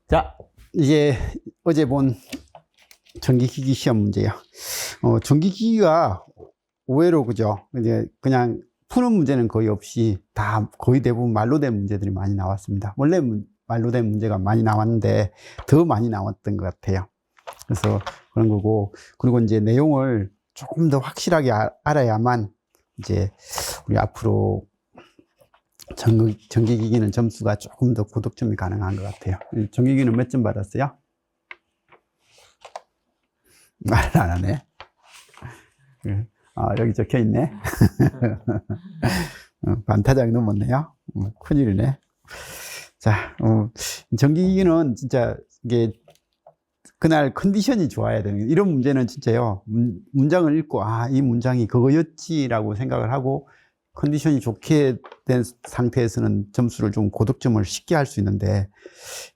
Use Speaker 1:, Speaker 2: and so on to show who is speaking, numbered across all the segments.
Speaker 1: 자, 이제 어제 본 전기기기 시험 문제요. 전기기기가 의외로 그죠? 이제 그냥 푸는 문제는 거의 없이 다 거의 대부분 말로 된 문제들이 많이 나왔습니다. 원래 말로 된 문제가 많이 나왔는데 더 많이 나왔던 것 같아요. 그래서 그런 거고, 그리고 이제 내용을 조금 더 확실하게 알아야만 이제 우리 앞으로 전기기기는 점수가 조금 더 고득점이 가능한 것 같아요. 전기기기는 몇 점 받았어요? 말을 안 하네. 여기 적혀 있네. 반타작 넘었네요. 큰일이네. 자, 전기기기는 진짜 이게 그날 컨디션이 좋아야 되는 거예요. 이런 문제는 진짜요. 문장을 읽고 이 문장이 그거였지라고 생각을 하고 컨디션이 좋게 된 상태에서는 점수를 좀 고득점을 쉽게 할 수 있는데,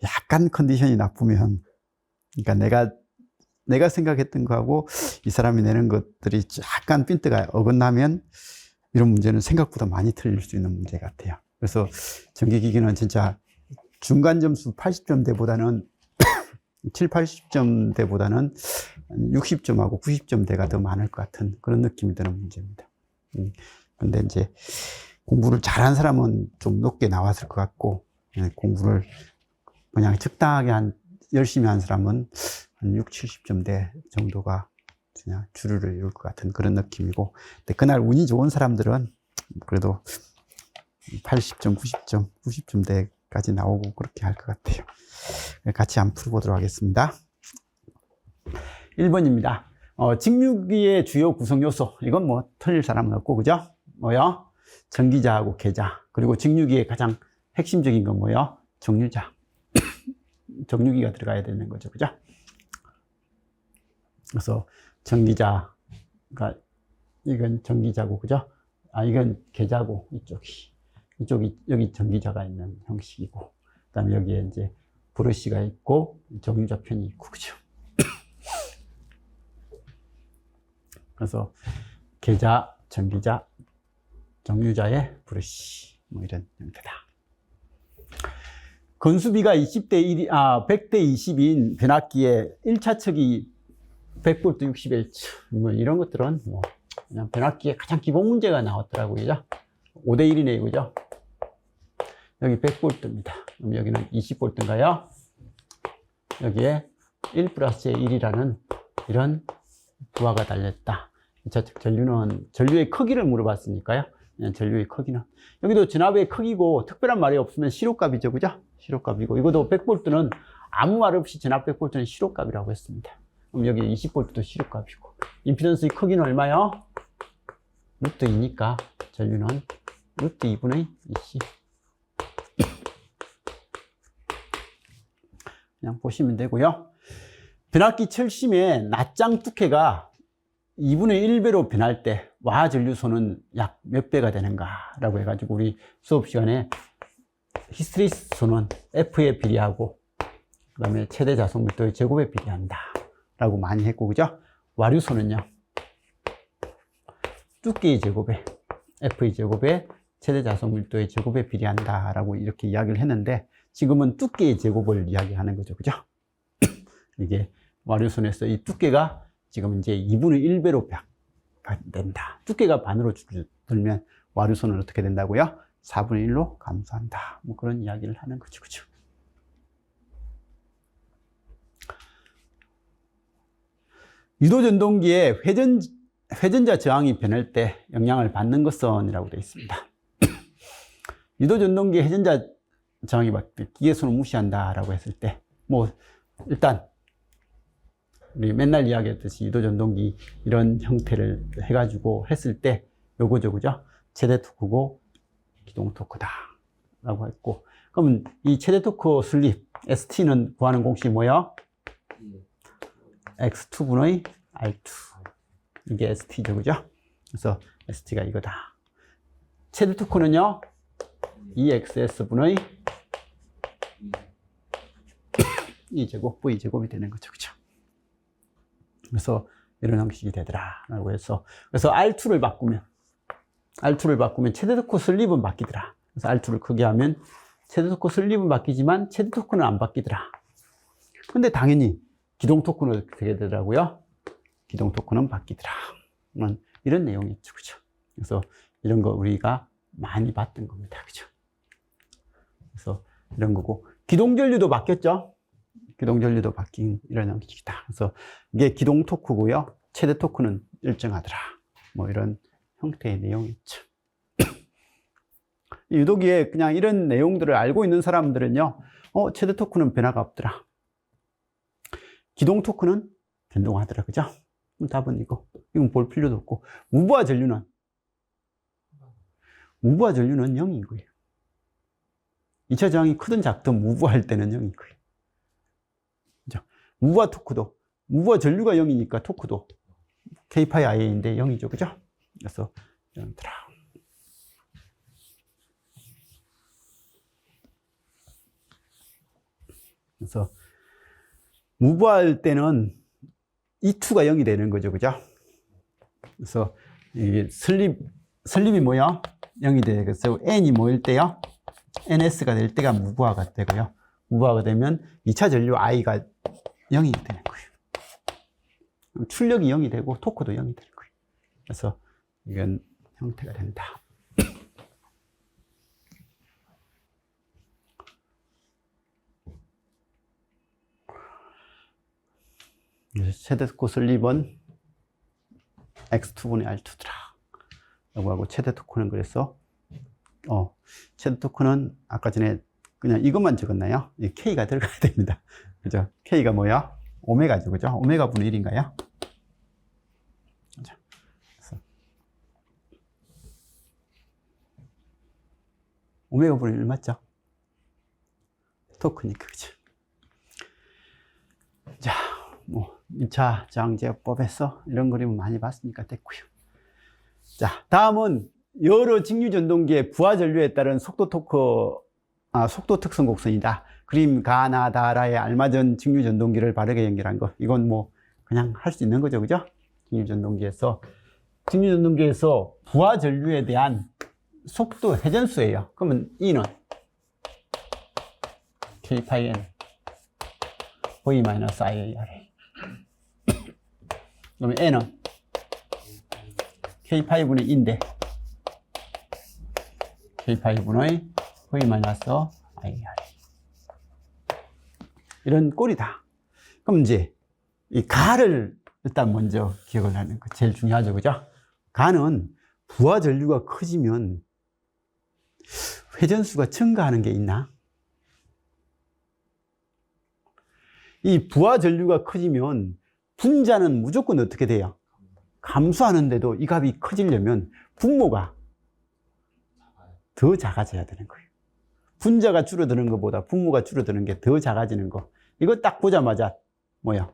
Speaker 1: 약간 컨디션이 나쁘면, 그러니까 내가 생각했던 거하고 이 사람이 내는 것들이 약간 핀트가 어긋나면 이런 문제는 생각보다 많이 틀릴 수 있는 문제 같아요. 그래서 전기기기는 진짜 중간 점수 80점대보다는 7, 80점대보다는 60점하고 90점대가 더 많을 것 같은 그런 느낌이 드는 문제입니다. 근데 이제 공부를 잘한 사람은 좀 높게 나왔을 것 같고, 공부를 그냥 적당하게 열심히 한 사람은 한 6, 70점대 정도가 그냥 주류를 이룰 것 같은 그런 느낌이고, 근데 그날 운이 좋은 사람들은 그래도 80점, 90점, 90점대까지 나오고 그렇게 할 것 같아요. 같이 한번 풀어보도록 하겠습니다. 1번입니다. 직류기의 주요 구성 요소. 이건 뭐 틀릴 사람은 없고, 그죠? 뭐요? 전기자하고 계자. 그리고 직류기의 가장 핵심적인 건 뭐요? 정류자. 정류기가 들어가야 되는 거죠, 그죠? 그래서 전기자가, 이건 전기자고, 그죠? 이건 계자고, 이쪽이, 여기 전기자가 있는 형식이고, 그 다음에 여기에 이제 브러쉬가 있고, 정류자 편이 있고, 그죠? 그래서 계자, 전기자, 정류자의 브러쉬, 뭐 이런 형태다. 건수비가 100대 20인 변압기에 1차 척이 100V 61초, 뭐 이런 것들은 뭐 그냥 변압기에 가장 기본 문제가 나왔더라고요. 그죠? 5대 1이네요. 그죠? 여기 100V입니다. 그럼 여기는 20V인가요? 여기에 1 플러스 1이라는 이런 부하가 달렸다. 2차 척 전류의 크기를 물어봤으니까요. 전류의 크기는. 여기도 전압의 크기고 특별한 말이 없으면 시로값이죠. 그죠? 시로값이고, 이것도 100V는 아무 말 없이 전압 100V는 시로값이라고 했습니다. 그럼 여기 20V도 시로값이고, 임피던스의 크기는 얼마요? 루트 2니까 전류는 루트 2분의 2C. 그냥 보시면 되고요. 변압기 철심의 낱장 두께가 2분의 1배로 변할 때 와 전류소는 약 몇 배가 되는가 라고 해가지고 우리 수업 시간에 히스테리스소는 F에 비례하고 그 다음에 최대 자속 밀도의 제곱에 비례한다 라고 많이 했고, 그죠? 와류소는요, 두께의 제곱에 F의 제곱에 최대 자속 밀도의 제곱에 비례한다 라고 이렇게 이야기를 했는데, 지금은 두께의 제곱을 이야기하는 거죠. 그죠? 이게 와류선에서 이 두께가 지금 이제 2분의 1배로 된다. 두께가 반으로 줄어들면 와류선은 어떻게 된다고요? 4분의 1로 감소한다. 뭐 그런 이야기를 하는 거죠. 그죠? 유도전동기의 회전자 저항이 변할 때 영향을 받는 것은이라고 되어 있습니다. 유도전동기의 회전자 저항이 기계수는 무시한다라고 했을 때, 뭐 일단 우리 맨날 이야기했듯이 유도전동기 이런 형태를 해가지고 했을 때 요거죠, 그죠? 최대 토크고 기동 토크다 라고 했고, 그러면 이 최대 토크 슬립 ST는 구하는 공식이 뭐예요? X2분의 R2. 이게 ST죠, 그죠? 그래서 ST가 이거다. 최대 토크는요, EXS분의 E제곱, V제곱이 되는 거죠, 그죠? 그래서 이런 형식이 되더라 라고 해서, 그래서 R2를 바꾸면 최대 토크 슬립은 바뀌더라. 그래서 R2를 크게 하면 최대 토크 슬립은 바뀌지만 최대 토크는 안 바뀌더라. 근데 당연히 기동 토크는 어떻게 되더라고요? 기동 토크는 바뀌더라. 이런 내용이 있죠. 그죠? 그래서 이런 거 우리가 많이 봤던 겁니다. 그죠? 그래서 이런 거고, 기동 전류도 바뀌었죠? 기동 전류도 바뀐 이런 형식이다. 그래서 이게 기동 토크고요. 최대 토크는 일정하더라. 뭐 이런 형태의 내용이 있죠. 유도기에 그냥 이런 내용들을 알고 있는 사람들은요, 최대 토크는 변화가 없더라. 기동 토크는 변동하더라. 그죠? 답은 이거. 이건 볼 필요도 없고. 무부하 전류는 0인 거예요. 2차 저항이 크든 작든 무부할 때는 0인 거예요. 그죠? 무부하 토크도, 무부하 전류가 0이니까 토크도 K파이 IA인데 0이죠. 그죠? 그래서 0이더라. 그래서 무부할 때는 E2가 0이 되는 거죠. 그죠? 그래서 이게 설립이 뭐야? 0이 돼. 그래서 N이 뭐일 때요? NS가 될 때가 무부하가 되고요. 무부하가 되면 2차 전류 I가 0이 되는 거예요. 출력이 0이 되고 토크도 0이 되는 거예요. 그래서 이건 형태가 된다. 최대 토크 설립은 X2분의 R2더라. 라고 하고, 최대 토크는 그래서, 최대 토크는 아까 전에 그냥 이것만 적었나요? K가 들어가야 됩니다. 그죠? K가 뭐야? 오메가죠. 그죠? 오메가 분의 1인가요? 그죠? 그래서 오메가 분의 1 맞죠? 토크니까, 그죠? 자, 뭐 2차 저항제어법에서 이런 그림을 많이 봤으니까 됐고요. 자, 다음은 여러 직류 전동기의 부하 전류에 따른 속도 특성 곡선이다. 그림 가나다라의 알마전 직류 전동기를 바르게 연결한 거. 이건 뭐 그냥 할 수 있는 거죠. 그죠? 직류 전동기에서 부하 전류에 대한 속도 회전수예요. 그러면 E는 K 파이 N V-IAR. 그러면 N은 K 파이분의 2인데 K 파이분의 V-IAR. 이런 꼴이다. 그럼 이제 이 가를 일단 먼저 기억을 하는 거 제일 중요하죠. 그죠? 가는 부하 전류가 커지면 회전수가 증가하는 게 있나? 이 부하 전류가 커지면 분자는 무조건 어떻게 돼요? 감소하는데도 이 값이 커지려면 분모가 더 작아져야 되는 거예요. 분자가 줄어드는 것보다 분모가 줄어드는 게 더 작아지는 거. 이거 딱 보자마자 뭐야?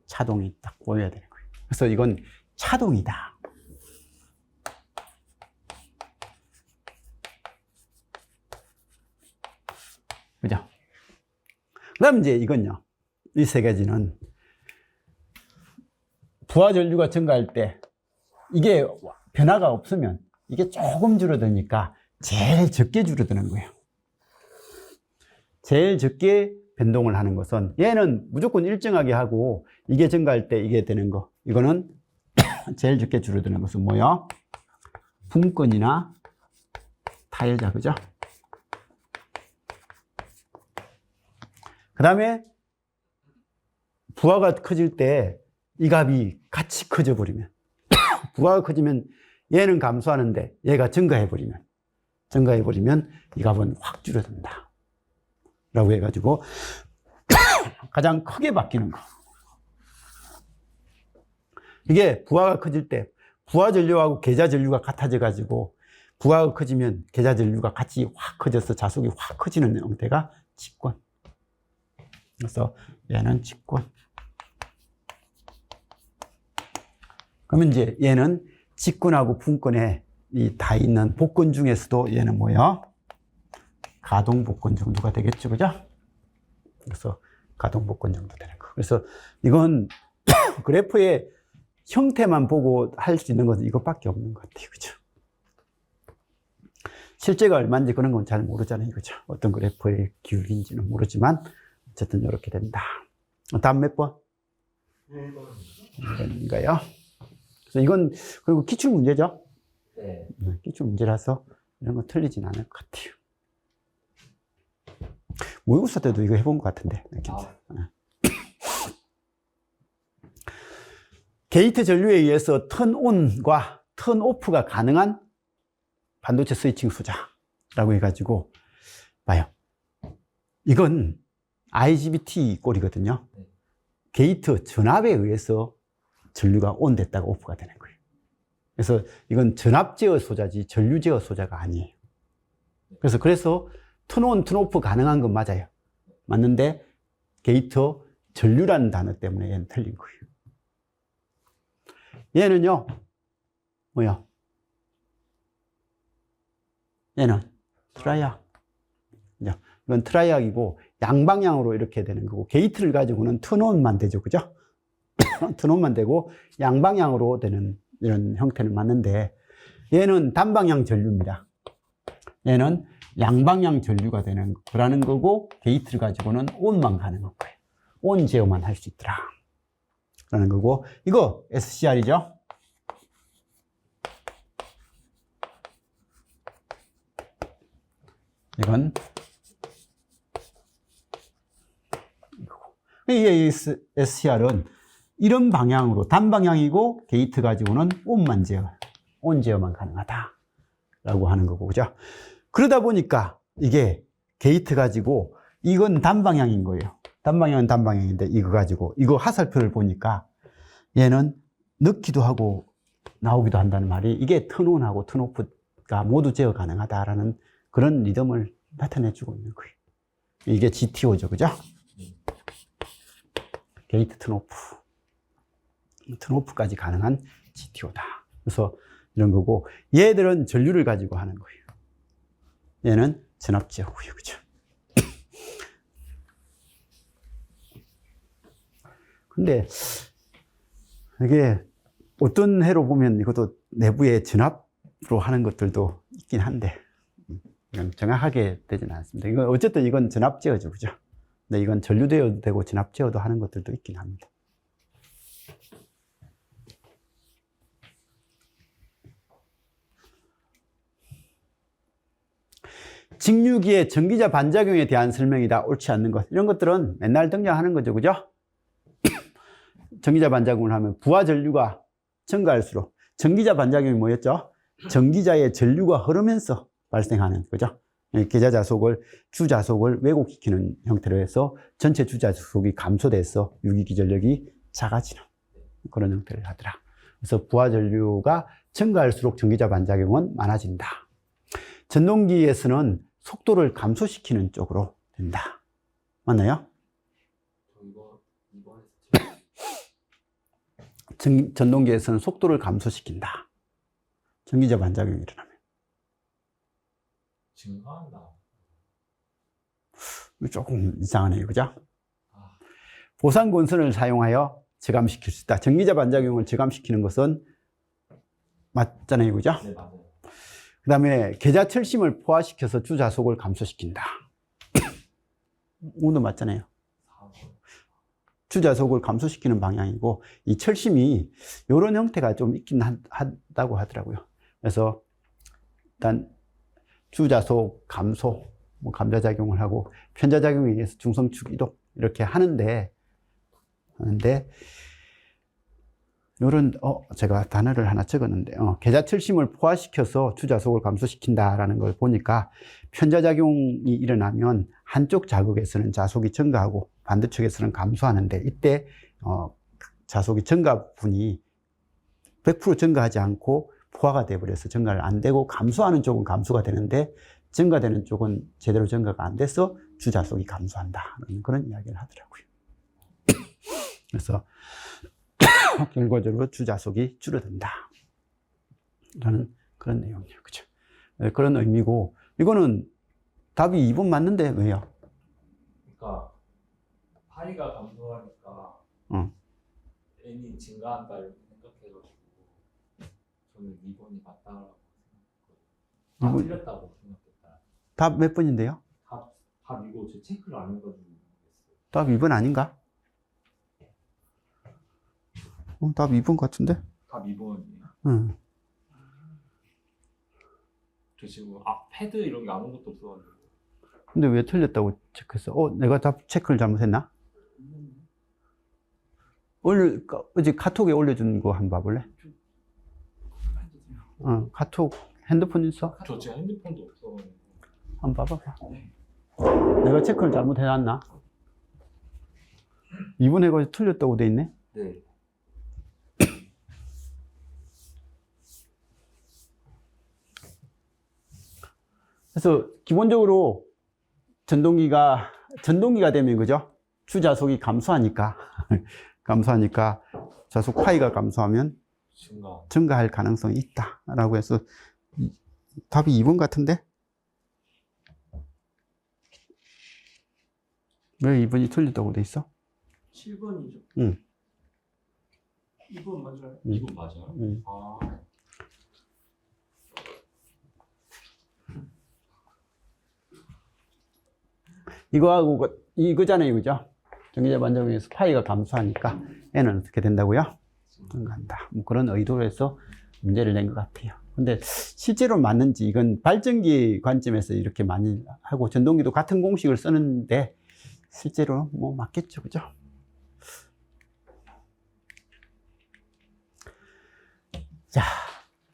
Speaker 1: 차동이 딱 보여야 되는 거예요. 그래서 이건 차동이다. 그죠? 그 다음 이제 이건요. 이 세 가지는 부하 전류가 증가할 때 이게 변화가 없으면 이게 조금 줄어드니까 제일 적게 줄어드는 거예요. 제일 적게 변동을 하는 것은 얘는 무조건 일정하게 하고 이게 증가할 때 이게 되는 거. 이거는 제일 적게 줄어드는 것은 뭐야? 분권이나 타일자. 그죠? 그 다음에 부하가 커질 때 이 값이 같이 커져 버리면 부하가 커지면 얘는 감소하는데 얘가 증가해 버리면 이 값은 확 줄어든다 라고 해가지고 가장 크게 바뀌는 거. 이게 부하가 커질 때 부하 전류하고 계자 전류가 같아져 가지고 부하가 커지면 계자 전류가 같이 확 커져서 자속이 확 커지는 형태가 직권. 그래서 얘는 직권. 그러면 이제 얘는 직권하고 분권에 다 있는 복권 중에서도 얘는 뭐야? 가동 복권 정도가 되겠죠. 그죠? 그래서 가동 복권 정도 되는 거. 그래서 이건 그래프의 형태만 보고 할 수 있는 것은 이것밖에 없는 것 같아요. 그죠? 실제가 얼마인지 그런 건 잘 모르잖아요. 그죠? 어떤 그래프의 기울기인지는 모르지만 어쨌든 이렇게 된다. 다음 몇 번?
Speaker 2: 1번.
Speaker 1: 1번인가요? 그래서 이건, 그리고 기출 문제죠?
Speaker 2: 네.
Speaker 1: 기출 문제라서 이런 거 틀리진 않을 것 같아요. 모의고사 때도 이거 해본 것 같은데. 게이트 전류에 의해서 턴온과 턴오프가 가능한 반도체 스위칭 소자라고 해가지고 봐요. 이건 IGBT 꼴이거든요. 게이트 전압에 의해서 전류가 온 됐다가 오프가 되는 거예요. 그래서 이건 전압 제어 소자지 전류 제어 소자가 아니에요. 그래서 턴온, 턴오프 가능한 건 맞아요. 맞는데 게이트 전류라는 단어 때문에 얘는 틀린 거예요. 얘는요, 뭐야? 얘는 트라이악. 이건 트라이악이고 양방향으로 이렇게 되는 거고, 게이트를 가지고는 턴온만 되죠, 그죠? 턴온만 되고 양방향으로 되는 이런 형태는 맞는데, 얘는 단방향 전류입니다. 얘는 양방향 전류가 되는 거라는 거고, 게이트를 가지고는 온만 가능한 거예요. 온 제어만 할 수 있더라 라는 거고, 이거 SCR이죠. 이건 이 SCR은 이런 방향으로 단방향이고 게이트 가지고는 온만 제어, 온 제어만 가능하다 라고 하는 거고, 그죠? 그러다 보니까 이게 게이트 가지고 이건 단방향인 거예요. 단방향은 단방향인데 이거 가지고 이거 화살표를 보니까 얘는 넣기도 하고 나오기도 한다는 말이, 이게 턴온하고 턴오프가 모두 제어 가능하다라는 그런 리듬을 나타내주고 있는 거예요. 이게 GTO죠, 그죠? 게이트 턴오프. 턴오프까지 가능한 GTO다. 그래서 이런 거고, 얘들은 전류를 가지고 하는 거예요. 얘는 전압 제어고요, 그죠? 근데 이게 어떤 해로 보면 이것도 내부에 전압으로 하는 것들도 있긴 한데, 정확하게 되지는 않습니다. 이건 어쨌든 이건 전압 제어죠, 그죠? 근데 이건 전류 제어도 되고 전압 제어도 하는 것들도 있긴 합니다. 직류기의 전기자 반작용에 대한 설명이다. 옳지 않는 것. 이런 것들은 맨날 등장하는 거죠, 그죠? 전기자 반작용을 하면 부하 전류가 증가할수록, 전기자 반작용이 뭐였죠? 전기자의 전류가 흐르면서 발생하는 거죠. 계자자속을, 주자속을 왜곡시키는 형태로 해서 전체 주자속이 감소돼서 유기기전력이 작아지는 그런 형태를 하더라. 그래서 부하 전류가 증가할수록 전기자 반작용은 많아진다. 전동기에서는 속도를 감소시키는 쪽으로 된다. 맞나요? 전동기에서는 속도를 감소시킨다. 전기자 반작용이 일어나면.
Speaker 2: 증가한다.
Speaker 1: 조금 이상하네요, 그죠? 보상곤선을 사용하여 저감시킬 수 있다. 전기자 반작용을 저감시키는 것은 맞잖아요, 그죠?
Speaker 2: 네, 맞아요.
Speaker 1: 그 다음에 계자철심을 포화시켜서 주자속을 감소시킨다. 오늘 맞잖아요. 주자속을 감소시키는 방향이고, 이 철심이 이런 형태가 좀 있긴 하다고 하더라고요. 그래서 일단 주자속 감소, 감자작용을 하고 편자작용에 의해서 중성축 이동 이렇게 하는데 요런 제가 단어를 하나 적었는데 계자철심을 포화시켜서 주자속을 감소시킨다라는 걸 보니까 편자작용이 일어나면 한쪽 자극에서는 자속이 증가하고 반대쪽에서는 감소하는데, 이때 자속이 증가분이 100% 증가하지 않고 포화가 돼버려서 증가를 안 되고, 감소하는 쪽은 감소가 되는데 증가되는 쪽은 제대로 증가가 안 돼서 주자속이 감소한다, 그런 이야기를 하더라고요. 그래서 결과적으로 주자속이 줄어든다 라는 그런 내용이에요, 그죠? 그런 의미고, 이거는 답이 2번 맞는데 왜요?
Speaker 2: 그러니까 파이가 감소하니까 n이 증가한다 이렇게 생각해가지고 저는 2번이 맞다라고 생각했거든요. 다 틀렸다고 생각했다.
Speaker 1: 답 몇 번인데요?
Speaker 2: 답 이거 제 체크를 안 해가지고 모르겠어요.
Speaker 1: 답 2번 아닌가? 답 2번 같은데?
Speaker 2: 답 2번이에요.
Speaker 1: 응.
Speaker 2: 저 지금 패드 이런 게 아무것도 없어가지고.
Speaker 1: 근데 왜 틀렸다고 체크했어? 내가 답 체크를 잘못했나? 어제 카톡에 올려준 거 한번 봐볼래? 카톡 핸드폰 있어?
Speaker 2: 저 지금 핸드폰도 없어가지고.
Speaker 1: 한번 봐봐. 내가 체크를 잘못해놨나? 2번 해가지고 틀렸다고 돼 있네?
Speaker 2: 네.
Speaker 1: 그래서 기본적으로 전동기가 되면 그죠? 주자속이 감소하니까 자속 파이가 감소하면 증가할 가능성이 있다라고 해서 답이 2번 같은데? 왜 2번이 틀렸다고 돼 있어?
Speaker 3: 7번이죠.
Speaker 1: 응.
Speaker 3: 2번 맞아요.
Speaker 2: 2번 맞아요?
Speaker 1: 응. 이거하고 이거잖아요, 그죠? 전기자 반작용에서 파이가 감소하니까 N은 어떻게 된다고요? 증가한다. 뭐 그런 의도로 해서 문제를 낸 것 같아요. 근데 실제로 맞는지 이건 발전기 관점에서 이렇게 많이 하고 전동기도 같은 공식을 쓰는데 실제로 뭐 맞겠죠, 그죠? 자,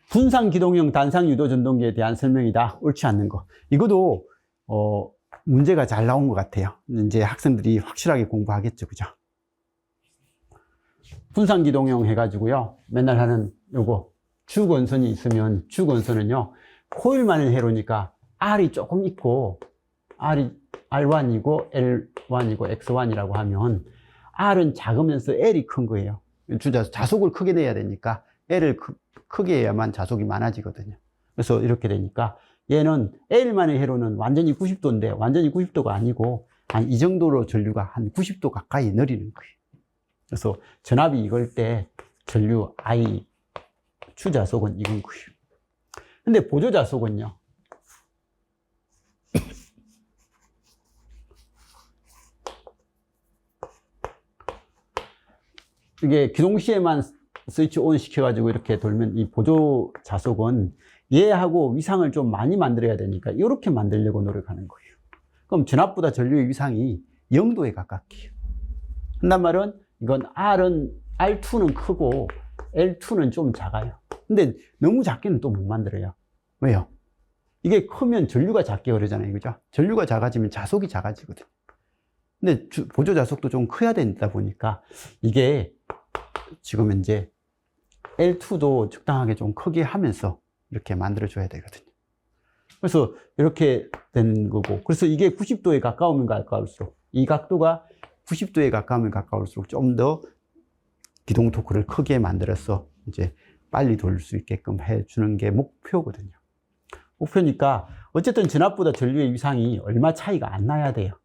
Speaker 1: 분산 기동형 단상 유도 전동기에 대한 설명이다. 옳지 않는 거. 이것도 문제가 잘 나온 것 같아요. 이제 학생들이 확실하게 공부하겠죠, 그죠? 분산 기동형 해가지고요. 맨날 하는 요거 주건선이 있으면 주건선은요 코일만의 회로니까 R이 조금 있고 R이 R1이고 L1이고 X1이라고 하면 R은 작으면서 L이 큰 거예요. 자속을 크게 내야 되니까 L을 크게 해야만 자속이 많아지거든요. 그래서 이렇게 되니까 얘는 L만의 회로는 완전히 90도인데 완전히 90도가 아니고 한 이 정도로 전류가 한 90도 가까이 내리는 거예요. 그래서 전압이 이걸 때 전류 I 주자속은 이건 거예요. 근데 보조자속은요. 이게 기동시에만 스위치 온 시켜가지고 이렇게 돌면 이 보조자속은 얘하고 위상을 좀 많이 만들어야 되니까 이렇게 만들려고 노력하는 거예요. 그럼 전압보다 전류의 위상이 0도에 가깝게. 한단 말은 이건 R2는 크고 L2는 좀 작아요. 근데 너무 작게는 또 못 만들어요. 왜요? 이게 크면 전류가 작게 흐르잖아요. 그죠? 전류가 작아지면 자속이 작아지거든요. 근데 보조 자속도 좀 커야 되다 보니까 이게 지금 이제 L2도 적당하게 좀 크게 하면서 이렇게 만들어줘야 되거든요. 그래서 이렇게 된 거고. 그래서 이게 90도에 가까우면 가까울수록 이 각도가 90도에 가까우면 가까울수록 좀 더 기동 토크를 크게 만들어서 이제 빨리 돌릴 수 있게끔 해주는 게 목표거든요. 목표니까 어쨌든 전압보다 전류의 위상이 얼마 차이가 안 나야 돼요.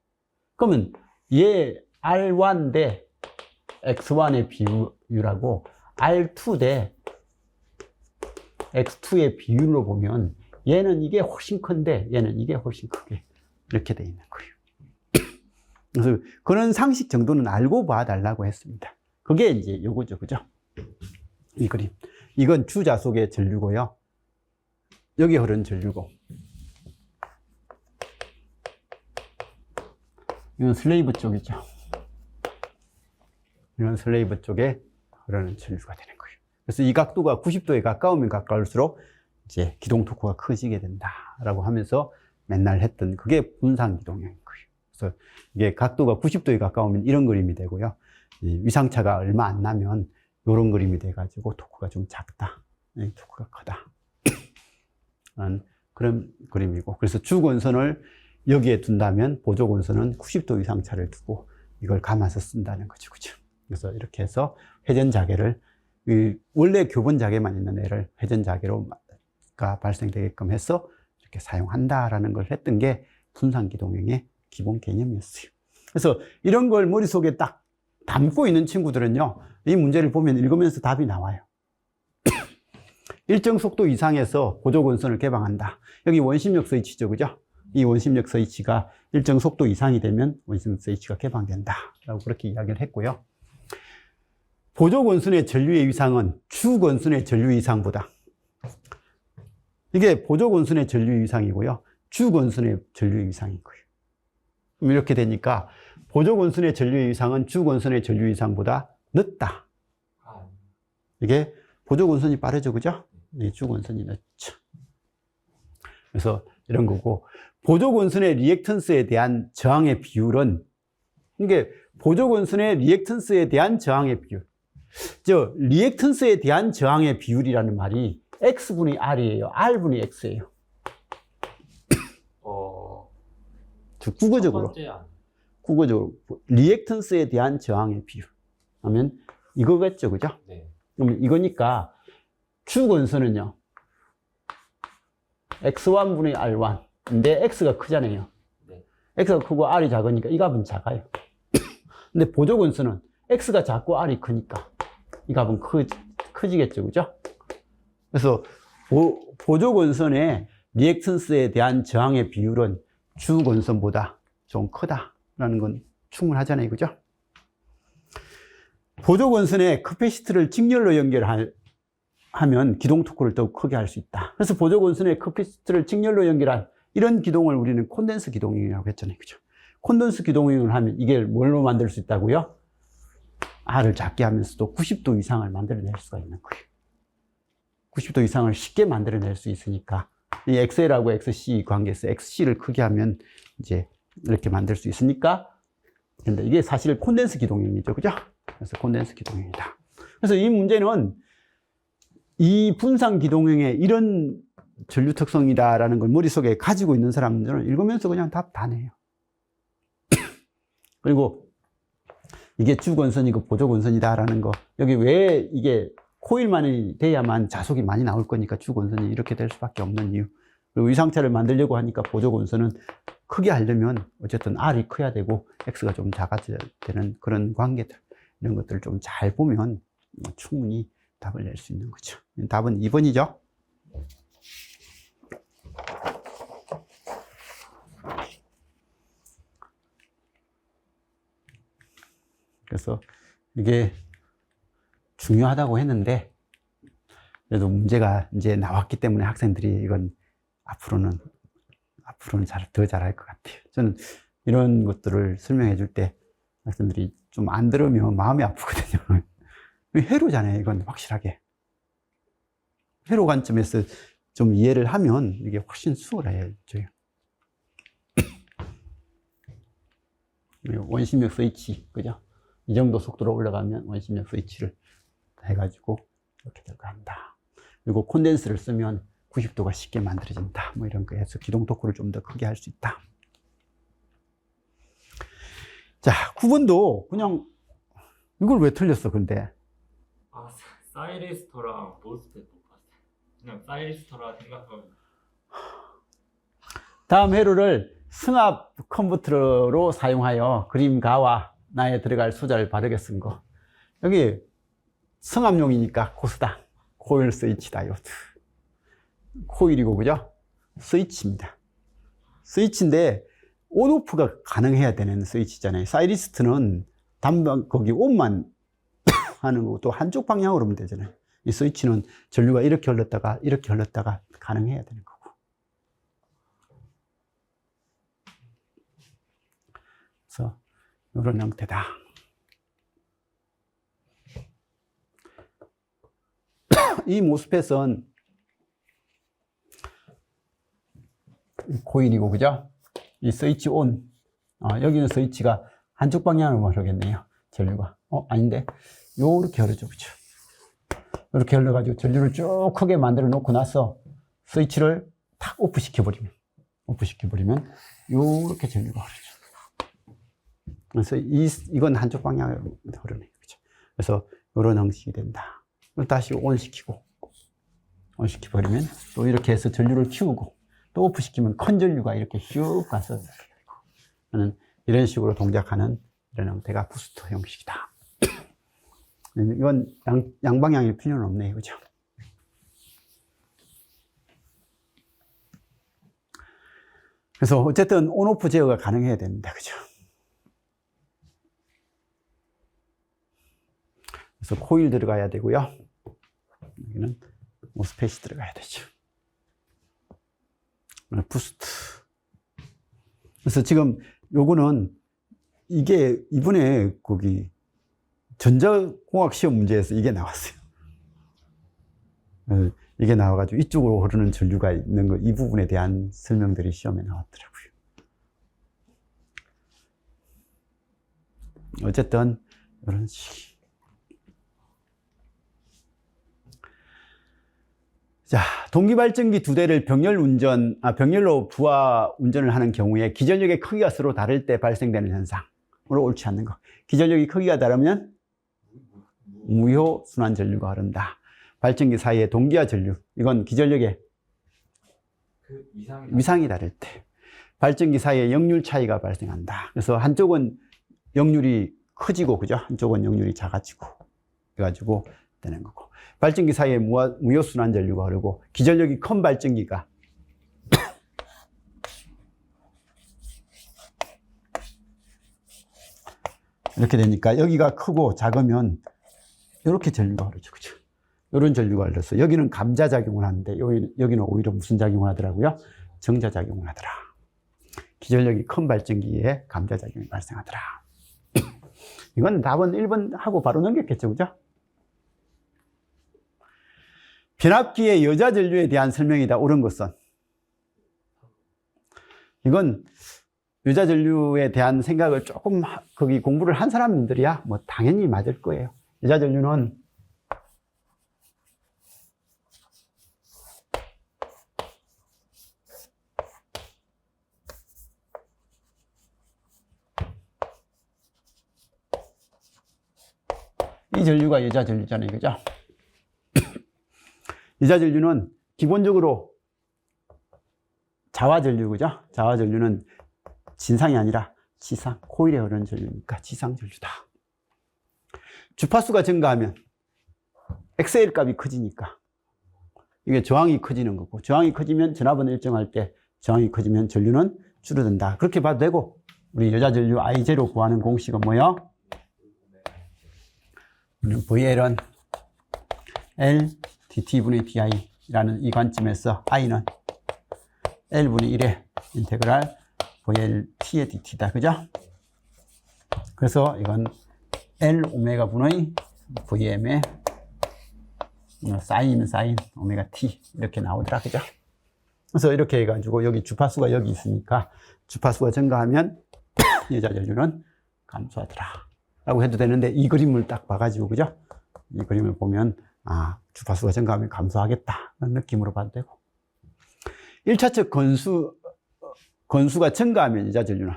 Speaker 1: 그러면 얘 R1 대 X1의 비율하고 R2 대 X2의 비율로 보면 얘는 이게 훨씬 큰데 얘는 이게 훨씬 크게 이렇게 돼 있는 거예요. 그래서 그런 상식 정도는 알고 봐달라고 했습니다. 그게 이제 요거죠, 그죠? 이 그림. 이건 주자속의 전류고요. 여기 흐르는 전류고. 이건 슬레이브 쪽이죠. 이건 슬레이브 쪽에 흐르는 전류가 되는 거예요. 그래서 이 각도가 90도에 가까우면 가까울수록 이제 기동 토크가 커지게 된다라고 하면서 맨날 했던 그게 분산 기동형인 거예요. 그래서 이게 각도가 90도에 가까우면 이런 그림이 되고요. 이 위상차가 얼마 안 나면 이런 그림이 돼가지고 토크가 좀 작다, 토크가 크다. 그런 그림이고. 그래서 주건선을 여기에 둔다면 보조건선은 90도 위상차를 두고 이걸 감아서 쓴다는 거죠, 그죠? 그래서 이렇게 해서 회전자개를 원래 교본자개만 있는 애를 회전자개로가 발생되게끔 해서 이렇게 사용한다라는 걸 했던 게 분산기동형의 기본 개념이었어요. 그래서 이런 걸 머릿속에 딱 담고 있는 친구들은요, 이 문제를 보면 읽으면서 답이 나와요. 일정 속도 이상에서 보조건선을 개방한다. 여기 원심력 스위치죠, 그죠? 이 원심력 스위치가 일정 속도 이상이 되면 원심력 스위치가 개방된다 라고 그렇게 이야기를 했고요. 보조건순의 전류의 위상은 주건순의 전류의 위상보다, 이게 보조건순의 전류의 위상이고요, 주건순의 전류의 위상인 거예요. 그럼 이렇게 되니까 보조건순의 전류의 위상은 주건순의 전류의 위상보다 늦다.
Speaker 2: 아,
Speaker 1: 이게 보조건순이 빠르죠, 그죠? 네, 주건순이 늦죠. 그래서 이런 거고, 보조건순의 리액턴스에 대한 저항의 비율은, 이게 보조건순의 리액턴스에 대한 저항의 비율, 리액턴스에 대한 저항의 비율이라는 말이 X분의 R이에요, R분의 X예요. 국어적으로, 리액턴스에 대한 저항의 비율 하면 이거겠죠, 그죠?
Speaker 2: 네.
Speaker 1: 그럼 이거니까 주건선은요, X1분의 R1. 근데 X가 크잖아요.
Speaker 2: 네.
Speaker 1: X가 크고 R이 작으니까 이 값은 작아요. 근데 보조건수는 X가 작고 R이 크니까 이 값은 커지겠죠, 그죠? 그래서 보조건선의 리액턴스에 대한 저항의 비율은 주건선보다 좀 크다라는 건 충분하잖아요, 그죠? 보조건선의 커패시터를 직렬로 연결하면 기동 토크를 더 크게 할 수 있다. 그래서 보조건선의 커패시터를 직렬로 연결한 이런 기동을 우리는 콘덴서 기동형이라고 했잖아요, 그죠? 콘덴서 기동형을 하면 이게 뭘로 만들 수 있다고요? R을 작게 하면서도 90도 이상을 만들어낼 수가 있는 거예요. 90도 이상을 쉽게 만들어낼 수 있으니까 이 XL하고 XC 관계에서 XC를 크게 하면 이제 이렇게 만들 수 있으니까, 근데 이게 사실 콘덴서 기동형이죠, 그죠? 그래서 콘덴서 기동형이다. 그래서 이 문제는 이 분산 기동형의 이런 전류 특성이다라는 걸 머릿속에 가지고 있는 사람들은 읽으면서 그냥 답 다 내요. 그리고 이게 주건선이고 보조건선이다라는 거, 여기 왜 이게 코일만이 돼야만 자속이 많이 나올 거니까 주건선이 이렇게 될 수밖에 없는 이유. 그리고 위상차를 만들려고 하니까 보조건선은 크게 하려면 어쨌든 R이 커야 되고 X가 좀 작아져야 되는 그런 관계들, 이런 것들을 좀 잘 보면 충분히 답을 낼 수 있는 거죠. 답은 2번이죠. 그래서 이게 중요하다고 했는데, 그래도 문제가 이제 나왔기 때문에 학생들이 이건 앞으로는 더 잘할 것 같아요. 저는 이런 것들을 설명해 줄 때 학생들이 좀 안 들으면 마음이 아프거든요. 회로잖아요, 이건 확실하게. 회로 관점에서 좀 이해를 하면 이게 훨씬 수월해져요. 원심력 스위치, 그죠? 이 정도 속도로 올라가면 원심력 스위치를 해가지고 이렇게 들어간다. 그리고 콘덴서를 쓰면 90도가 쉽게 만들어진다. 뭐 이런 거 해서 기동 토크를 좀 더 크게 할 수 있다. 자, 9번도 그냥 이걸 왜 틀렸어, 근데?
Speaker 2: 아, 사이리스터랑 모스펫 못 봤어요. 그냥 사이리스터라 생각하면.
Speaker 1: 다음 회로를 승합 컨버터로 사용하여 그림가와 나에 들어갈 숫자를 바르게 쓴 거. 여기 승합용이니까 코스다. 코일 스위치 다이오드. 코일이고, 그죠? 스위치입니다. 스위치인데 온오프가 가능해야 되는 스위치잖아요. 사이리스트는 거기 온만 하는 거고 또 한쪽 방향으로 하면 되잖아요. 이 스위치는 전류가 이렇게 흘렀다가 이렇게 흘렀다가 가능해야 되는 거고. 그래서 이런 형태다. 이 모스펫은 코일이고, 그죠? 이 스위치 온. 여기는 스위치가 한쪽 방향으로 흐르겠네요. 전류가. 아닌데. 요렇게 흐르죠, 그죠? 이렇게 흘러가지고 전류를 쭉 크게 만들어 놓고 나서 스위치를 탁 오프시켜버리면 요렇게 전류가 흐르죠. 그래서 이건 한쪽 방향으로 흐르네요, 그죠? 그래서 요런 형식이 된다. 다시 온시켜버리면 또 이렇게 해서 전류를 키우고 또 오프시키면 큰 전류가 이렇게 슉 가서 저는 이런 식으로 동작하는 이런 형태가 부스터 형식이다. 이건 양방향일 필요는 없네요, 그죠? 그래서 어쨌든 온오프 제어가 가능해야 됩니다, 그죠? 그래서 코일 들어가야 되고요. 여기는 모스펫이 들어가야 되죠. 부스트. 그래서 지금 요거는 이게 이번에 거기 전자공학 시험 문제에서 이게 나왔어요. 이게 나와가지고 이쪽으로 흐르는 전류가 있는 거, 이 부분에 대한 설명들이 시험에 나왔더라고요. 어쨌든 이런 식이. 자, 동기발전기 2대를 병렬로 부하 운전을 하는 경우에 기전력의 크기가 서로 다를 때 발생되는 현상으로 옳지 않는 것. 기전력이 크기가 다르면 무효 순환 전류가 흐른다. 발전기 사이의 동기화 전류, 이건 기전력의 위상이 다를 때 발전기 사이의 역률 차이가 발생한다. 그래서 한쪽은 역률이 커지고, 그죠? 한쪽은 역률이 작아지고, 그래가지고 되는 거고. 발전기 사이에 무효순환 전류가 흐르고, 기전력이 큰 발전기가 이렇게 되니까 여기가 크고 작으면 이렇게 전류가 흐르죠, 그죠? 이런 전류가 흘러서 여기는 감자작용을 하는데 여기는 오히려 무슨 작용을 하더라고요? 정자작용을 하더라. 기전력이 큰 발전기에 감자작용이 발생하더라. 이건 답은 1번 하고 바로 넘겼겠죠, 그죠? 변압기의 여자 전류에 대한 설명이다. 옳은 것은 이건 여자 전류에 대한 생각을 조금 거기 공부를 한 사람들이야 뭐 당연히 맞을 거예요. 여자 전류는 이 전류가 여자 전류잖아요, 그죠? 여자 전류는 기본적으로 자화 전류, 그죠? 자화 전류는 진상이 아니라 지상, 코일에 흐르는 전류니까 지상 전류다. 주파수가 증가하면 XL 값이 커지니까 이게 저항이 커지는 거고, 저항이 커지면 전압은 일정할 때 저항이 커지면 전류는 줄어든다. 그렇게 봐도 되고, 우리 여자 전류 I0 구하는 공식은 뭐예요? VL은 L dT분의 DI라는 이 관점에서 I는 L분의 1의 인테그랄 VLT의 dT다. 그죠? 그래서 이건 L 오메가 분의 VM의 사인은 사인 오메가 T 이렇게 나오더라. 그죠? 그래서 이렇게 해가지고 여기 주파수가 여기 있으니까 주파수가 증가하면 여자 전류는 감소하더라 라고 해도 되는데, 이 그림을 딱 봐가지고, 그죠? 이 그림을 보면, 아, 주파수가 증가하면 감소하겠다. 라는 느낌으로 봐도 되고. 1차측 건수가 증가하면 여자 전류는.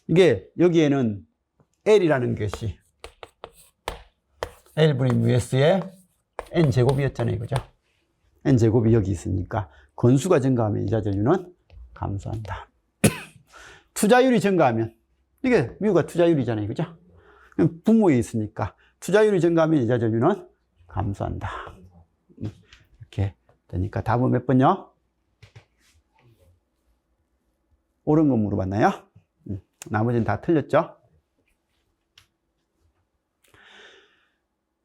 Speaker 1: 이게, 여기에는 L이라는 것이 L분의 뮤S의 N제곱이었잖아요. 그죠? N제곱이 여기 있으니까, 건수가 증가하면 여자 전류는 감소한다. 투자율이 증가하면, 이게 뮤가 투자율이잖아요. 그죠? 분모에 있으니까 투자율이 증가하면 여자 전류는 감소한다. 이렇게 되니까 답은 몇 번요? 옳은 거 물어봤나요? 나머지는 다 틀렸죠?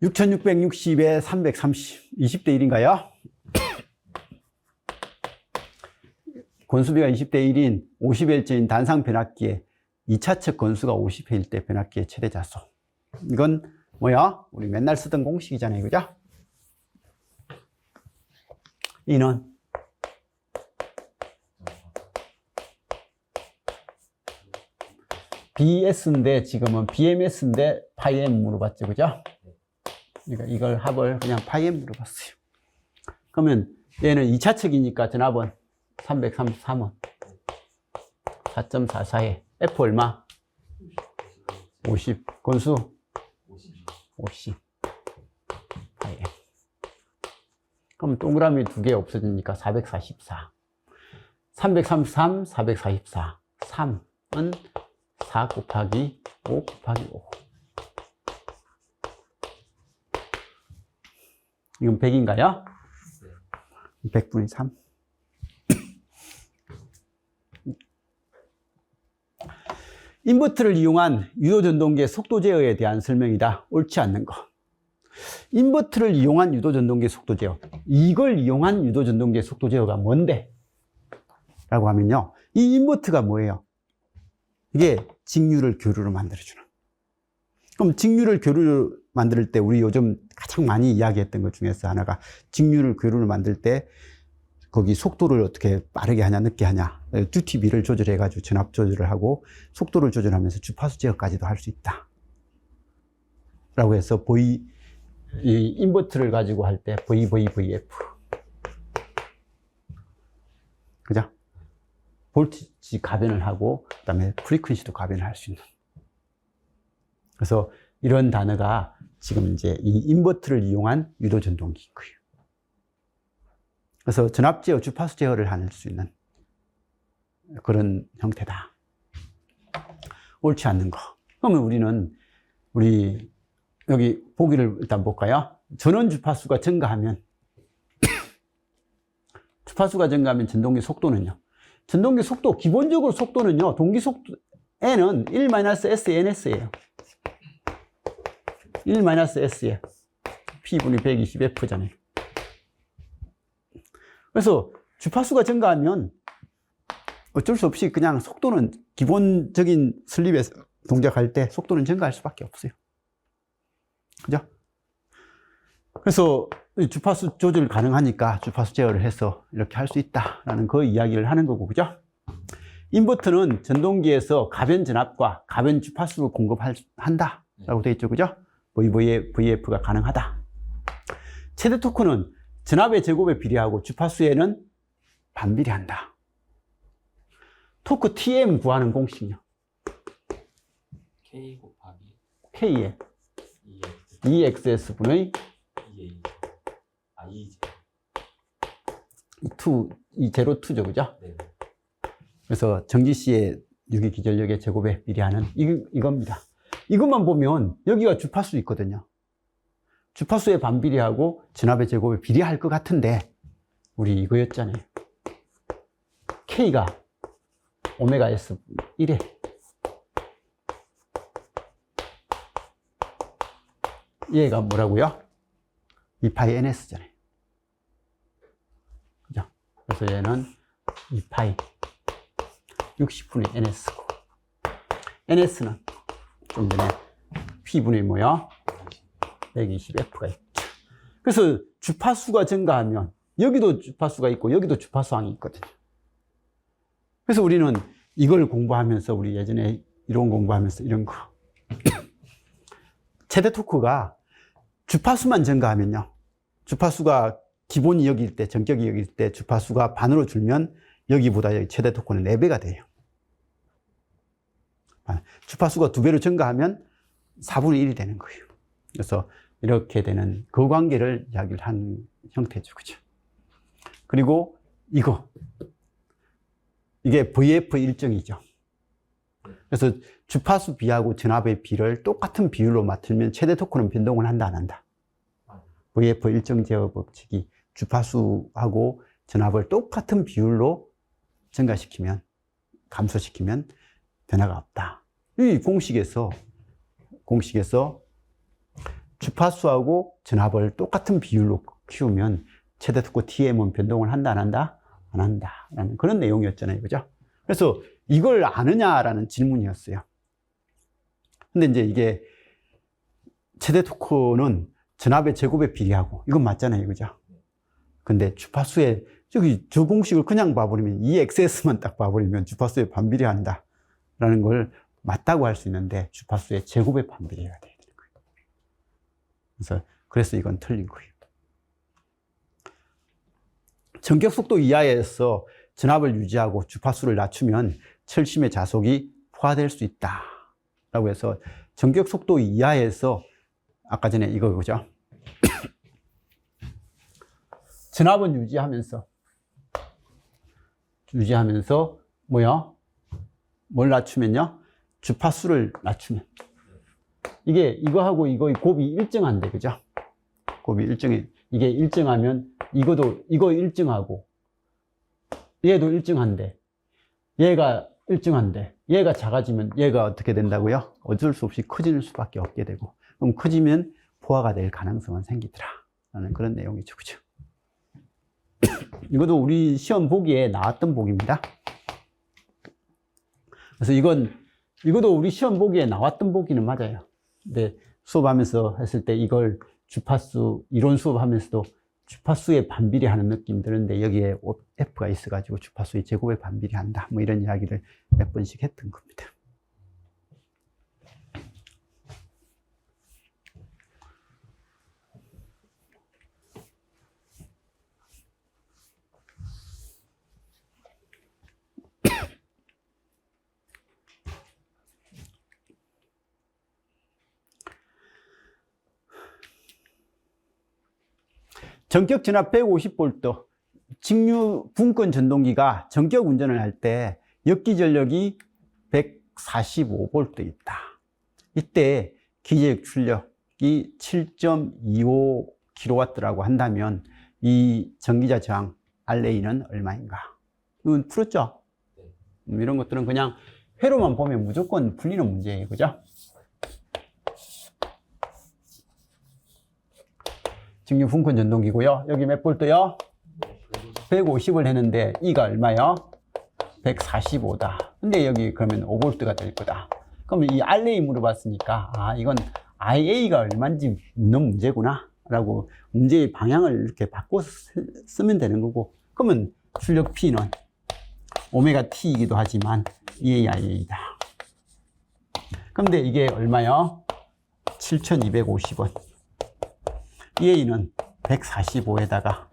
Speaker 1: 6660에 330, 20대 1인가요? 건수비가 20대 1인 50Hz인 단상 변압기에 2차측 건수가 50회일 때 변압기의 최대 자수. 이건 뭐야? 우리 맨날 쓰던 공식이잖아요. 그죠? 이는 BS인데 지금은 BMS인데 파이M 물어봤죠. 그죠? 그러니까 이걸 합을 그냥 파이M 물어봤어요. 그러면 얘는 2차측이니까 전압은 333원 4.44에 F 얼마? 50. 건수? 50. 파이M. 그럼 동그라미 2개 없어지니까 444. 333, 444. 3은 4 곱하기 5 곱하기 5. 이건 100인가요? 100분의 3. 인버터를 이용한 유도전동기의 속도 제어에 대한 설명이다. 옳지 않는 거. 인버터를 이용한 유도 전동기 속도 제어. 이걸 이용한 유도 전동기 속도 제어가 뭔데? 라고 하면요. 이 인버터가 뭐예요? 이게 직류를 교류로 만들어주는. 그럼 직류를 교류로 만들 때 우리 요즘 가장 많이 이야기했던 것 중에서 하나가 직류를 교류로 만들 때 거기 속도를 어떻게 빠르게 하냐 늦게 하냐 듀티비를 조절해 가지고 전압 조절을 하고 속도를 조절하면서 주파수 제어까지도 할 수 있다 라고 해서 이 인버터를 가지고 할 때 VVVF 그죠? 볼티지 가변을 하고 그 다음에 프리퀀시도 가변을 할 수 있는. 그래서 이런 단어가 지금 이제 이 인버터를 이용한 유도 전동기인 거예요. 그래서 전압 제어, 주파수 제어를 할 수 있는 그런 형태다. 옳지 않는 거. 그러면 우리 여기 보기를 일단 볼까요? 전원 주파수가 증가하면 전동기 속도는요. 전동기 속도, 기본적으로 속도는요, 동기 속도, N은 1-SNS예요. 1-S에 P분이 120F잖아요. 그래서 주파수가 증가하면 어쩔 수 없이 그냥 속도는 기본적인 슬립에서 동작할 때 속도는 증가할 수밖에 없어요. 그죠? 그래서 주파수 조절 가능하니까 주파수 제어를 해서 이렇게 할 수 있다라는 그 이야기를 하는 거고, 그죠? 인버터는 전동기에서 가변 전압과 가변 주파수를 공급한다라고 되어 있죠, 그죠? VVF가 가능하다. 최대 토크는 전압의 제곱에 비례하고 주파수에는 반비례한다. 토크 TM 구하는 공식이요.
Speaker 2: K 곱하기
Speaker 1: K에
Speaker 2: EX
Speaker 1: EXS분의
Speaker 2: EA EJ
Speaker 1: 이 제로 2죠, 그죠?
Speaker 2: 네.
Speaker 1: 그래서 정지시의 유기기전력의 제곱에 비례하는 이겁니다. 이것만 보면 여기가 주파수 있거든요. 주파수에 반비례하고 전압의 제곱에 비례할 것 같은데 우리 이거였잖아요. K가 오메가 S 1에 얘가 뭐라고요? 2파이 NS잖아요. 그죠? 그래서 얘는 2파이 60분의 NS고 NS는 좀 전에 P분의 뭐야? 120F가 있죠. 그래서 주파수가 증가하면 여기도 주파수가 있고 여기도 주파수항이 있거든요. 그래서 우리는 이걸 공부하면서 우리 예전에 이론 공부하면서 이런 거 최대 토크가 주파수만 증가하면요. 주파수가 기본이 여기일 때, 전격이 여기일 때 주파수가 반으로 줄면 여기보다 여기 최대 토크는 4배가 돼요. 주파수가 2배로 증가하면 4분의 1이 되는 거예요. 그래서 이렇게 되는 그 관계를 이야기를 한 형태죠. 그죠? 그리고 이게 VF 일정이죠. 그래서 주파수 비하고 전압의 비를 똑같은 비율로 맞추면 최대 토크는 변동을 한다, 안 한다? VF 일정 제어 법칙이 주파수하고 전압을 똑같은 비율로 증가시키면, 감소시키면 변화가 없다. 이 공식에서 주파수하고 전압을 똑같은 비율로 키우면 최대 토크 TM은 변동을 한다, 안 한다? 안 한다. 라는 그런 내용이었잖아요. 그죠? 그래서 이걸 아느냐라는 질문이었어요. 근데 이제 이게 최대 토크는 전압의 제곱에 비례하고 이건 맞잖아요. 그죠? 근데 주파수에 저 공식을 그냥 봐버리면 EXS만 딱 봐버리면 주파수에 반비례한다 라는 걸 맞다고 할 수 있는데 주파수의 제곱에 반비례가 돼야 되는 거예요. 그래서 이건 틀린 거예요. 전격 속도 이하에서 전압을 유지하고 주파수를 낮추면 철심의 자속이 포화될 수 있다 라고 해서 전격 속도 이하에서 아까 전에 이거 보죠. 전압은 유지하면서 뭘 낮추면요? 주파수를 낮추면 이거하고 이거 곱이 일정한데, 그죠? 곱이 일정해. 이게 일정하면 이거 일정하고 얘도 일정한데 얘가 일정한데 얘가 작아지면 얘가 어떻게 된다고요? 어쩔 수 없이 커질 수밖에 없게 되고, 그럼 커지면 포화가 될 가능성은 생기더라 라는 그런 내용이죠. 그죠? 이것도 우리 시험 보기에 나왔던 보기입니다. 그래서 이것도 우리 시험 보기에 나왔던 보기는 맞아요. 근데 수업하면서 했을 때 이걸 주파수, 이론 수업하면서도 주파수에 반비례하는 느낌이 드는데 여기에 F가 있어가지고 주파수의 제곱에 반비례한다. 뭐 이런 이야기를 몇 번씩 했던 겁니다. 전격 전압 150V, 직류 분권 전동기가 전격 운전을 할 때 역기 전력이 145V 있다. 이때 기계역 출력이 7.25kW라고 한다면 이 전기자 저항 RA는 얼마인가? 이건 풀었죠? 이런 것들은 그냥 회로만 보면 무조건 풀리는 문제예요. 그죠? 직류 분권 전동기고요. 여기 몇 볼트요? 150을 했는데 E가 얼마요? 145다. 근데 여기 그러면 5볼트가 될 거다. 그러면 이 RA 물어봤으니까 이건 IA가 얼마인지 묻는 문제구나 라고 문제의 방향을 이렇게 바꿔서 쓰면 되는 거고, 그러면 출력 P는 오메가 T이기도 하지만 EAIA이다. 그런데 이게 얼마요? 7,250원. EA는 145에다가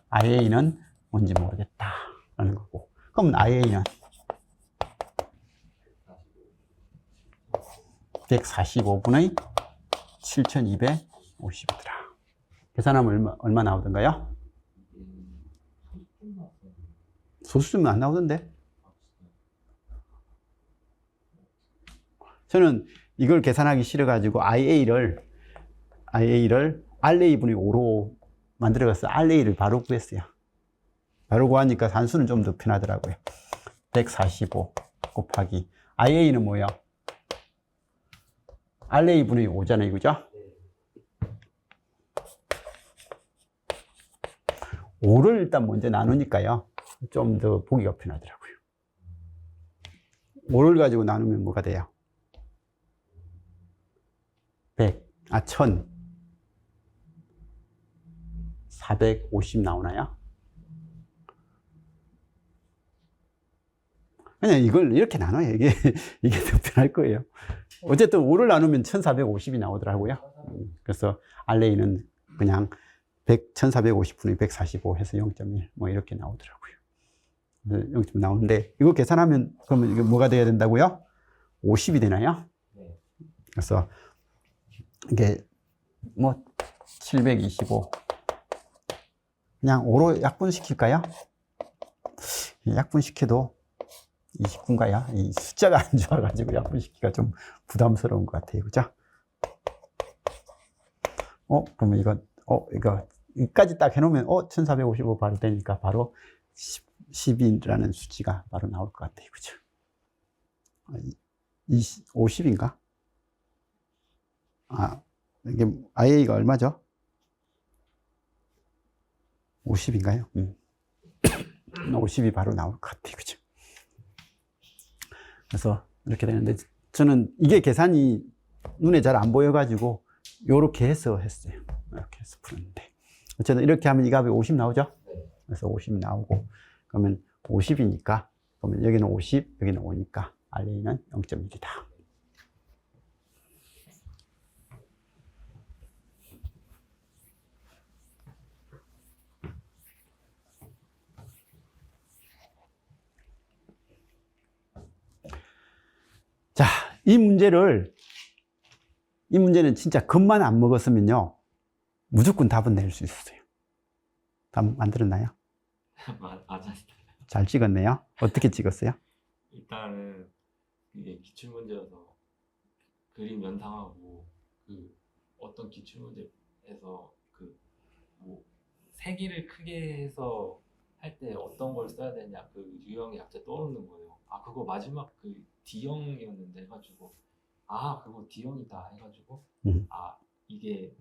Speaker 1: IA는 뭔지 모르겠다 라는 거고, 그러면 IA는 145분의 7,250이더라. 계산하면 얼마 나오던가요? 소수점은 안 나오던데? 저는 이걸 계산하기 싫어가지고 IA를 RA분의 5로 만들어서 RA를 바로 구했어요. 바로 구하니까 산수는 좀 더 편하더라고요. 145 곱하기 IA는 뭐예요? RA분의 5잖아요. 그죠? 5를 일단 먼저 나누니까요. 좀 더 보기가 편하더라고요. 5를 가지고 나누면 뭐가 돼요? 1000. 450 나오나요? 그냥 이걸 이렇게 나눠요. 이게 더 편할 거예요. 어쨌든 5를 나누면 1450이 나오더라고요. 그래서 RA는 그냥 1450분의 145 해서 0.1 뭐 이렇게 나오더라고요. 0.1 나오는데 이거 계산하면 그러면 이게 뭐가 돼야 된다고요? 50이 되나요? 그래서 이게 뭐 725 그냥 5로 약분시킬까요? 약분시켜도 29인가요? 이 숫자가 안 좋아가지고 약분시키기가 좀 부담스러운 것 같아요. 그죠? 그러면 이거, 여기까지 딱 해놓으면, 1455 바로 되니까 바로 10이라는 수치가 바로 나올 것 같아요. 그죠? 50인가? 이게 IA가 얼마죠? 50인가요? 50이 바로 나올 것 같아요. 그죠? 그래서 이렇게 되는데 저는 이게 계산이 눈에 잘 안 보여가지고 요렇게 해서 했어요. 이렇게 해서 풀었는데 어쨌든 이렇게 하면 이 값이 50 나오죠? 그래서 50이 나오고 그러면 50이니까 그러면 여기는 50, 여기는 5니까 RA는 0.1이다. 자, 이 문제는 진짜 겁만 안 먹었으면요, 무조건 답은 낼 수 있었어요. 답 만들었나요?
Speaker 2: 맞았어요.
Speaker 1: 잘 찍었네요. 어떻게 찍었어요?
Speaker 2: 일단은 이게 기출문제여서 그림 연상하고 그 어떤 기출문제에서 그 뭐 세기를 크게 해서 할 때 어떤 걸 써야 되냐 그 유형이 갑자기 떠오르는 거예요. 그거 마지막 그 D형이었는데 해가지고 그거 D형이다 해가지고 이게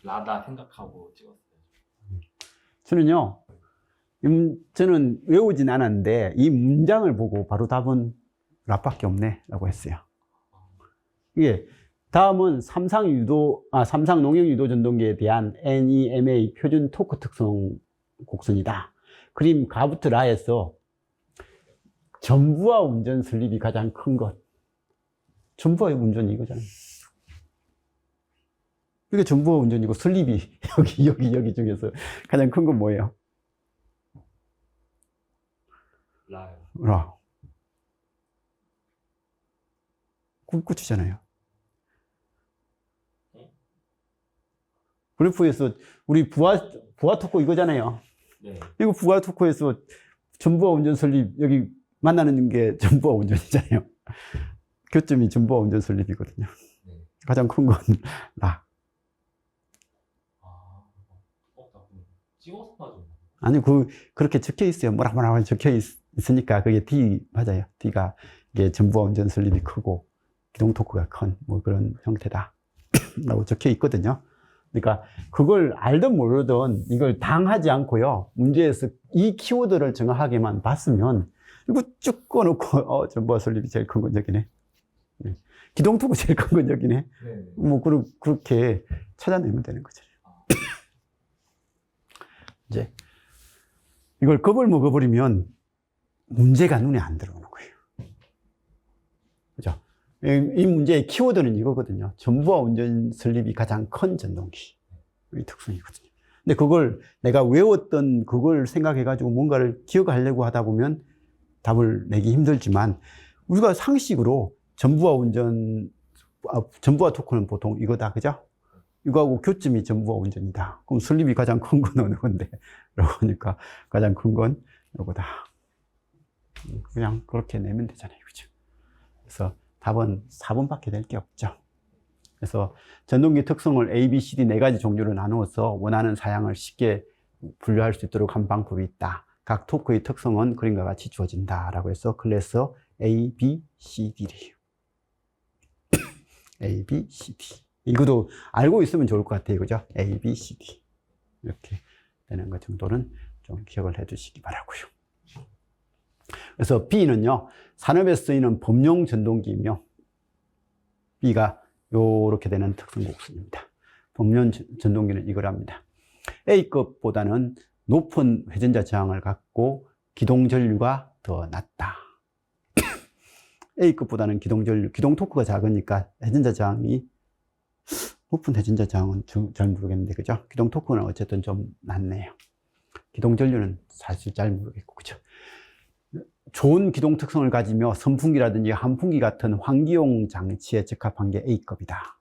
Speaker 2: 라다 생각하고 찍었어요.
Speaker 1: 저는요, 저는 외우진 않았는데 이 문장을 보고 바로 답은 라밖에 없네 라고 했어요. 이게 다음은 삼상 농형 유도 전동기에 대한 NEMA 표준 토크 특성 곡선이다. 그림 가부트 라에서 전부하 운전 슬립이 가장 큰 것. 전부하 운전이 이거잖아요. 이게 전부하 운전이고 슬립이 여기 중에서 가장 큰 건 뭐예요? 라. 끝이잖아요. 그래프에서 우리 부하 토크 이거잖아요.
Speaker 2: 네.
Speaker 1: 이거 부하 토크에서 전부하 운전 설립 여기 만나는 게 전부하 운전이잖아요. 교점이 전부하 운전 설립이거든요.
Speaker 2: 네.
Speaker 1: 가장 큰 건 라.
Speaker 2: 찍어서 봐줘.
Speaker 1: 아니 그렇게 적혀 있어요. 뭐라 적혀 있으니까 그게 D 맞아요. D가 이게 전부하 운전 설립이 크고 기동 토크가 큰 뭐 그런 형태다 라고 적혀 있거든요. 그러니까 그걸 알든 모르든 이걸 당하지 않고요. 문제에서 이 키워드를 정확하게만 봤으면 이거 쭉 꺼놓고 전부하 설립이 제일 큰 건 여기네. 기동 토크 제일 큰 건 여기네.
Speaker 2: 네.
Speaker 1: 뭐 그렇게 찾아내면 되는 거죠. 이제 이걸 겁을 먹어버리면 문제가 눈에 안 들어오는 거예요. 그죠? 이 문제의 키워드는 이거거든요. 전부하 운전 설립이 가장 큰 전동기. 이 특성이거든요. 근데 그걸 내가 외웠던 그걸 생각해가지고 뭔가를 기억하려고 하다 보면 답을 내기 힘들지만 우리가 상식으로 전부하 토크는 보통 이거다. 그죠? 이거하고 교점이 전부하 운전이다. 그럼 설립이 가장 큰 건 어느 건데? 라고 하니까 가장 큰 건 이거다. 그냥 그렇게 내면 되잖아요. 그죠? 그래서 답은 4번밖에 될 게 없죠. 그래서 전동기 특성을 A, B, C, D 네 가지 종류로 나누어서 원하는 사양을 쉽게 분류할 수 있도록 한 방법이 있다. 각 토크의 특성은 그림과 같이 주어진다. 라고 해서 클래스 A, B, C, D래요. A, B, C, D. 이것도 알고 있으면 좋을 것 같아요. 그죠? A, B, C, D. 이렇게 되는 것 정도는 좀 기억을 해 두시기 바라고요. 그래서 B는요, 산업에 쓰이는 범용 전동기이며, B가 요렇게 되는 특성 곡선입니다. 범용 전동기는 이거랍니다. A급보다는 높은 회전자 저항을 갖고 기동 전류가 더 낮다. A급보다는 기동 토크가 작으니까 회전자 저항이 높은 회전자 저항은 잘 모르겠는데, 그죠? 기동 토크는 어쨌든 좀 낮네요. 기동 전류는 사실 잘 모르겠고, 그죠? 좋은 기동 특성을 가지며 선풍기라든지 환풍기 같은 환기용 장치에 적합한 게 A급이다.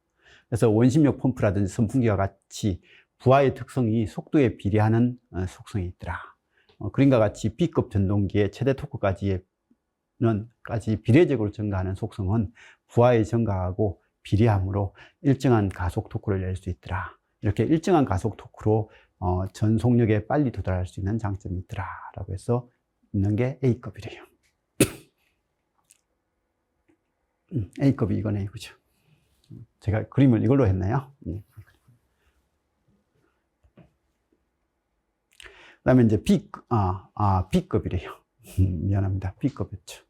Speaker 1: 그래서 원심력 펌프라든지 선풍기와 같이 부하의 특성이 속도에 비례하는 속성이 있더라. 그림과 같이 B급 전동기의 최대 토크까지 비례적으로 증가하는 속성은 부하의 증가하고 비례하므로 일정한 가속 토크를 낼 수 있더라. 이렇게 일정한 가속 토크로 전속력에 빨리 도달할 수 있는 장점이 있더라. 라고 해서 있는 게 A급이래요. A급이 이거네, 그죠? 제가 그림을 이걸로 했나요? 그 다음에 이제 B급이래요. 미안합니다. B급이었죠.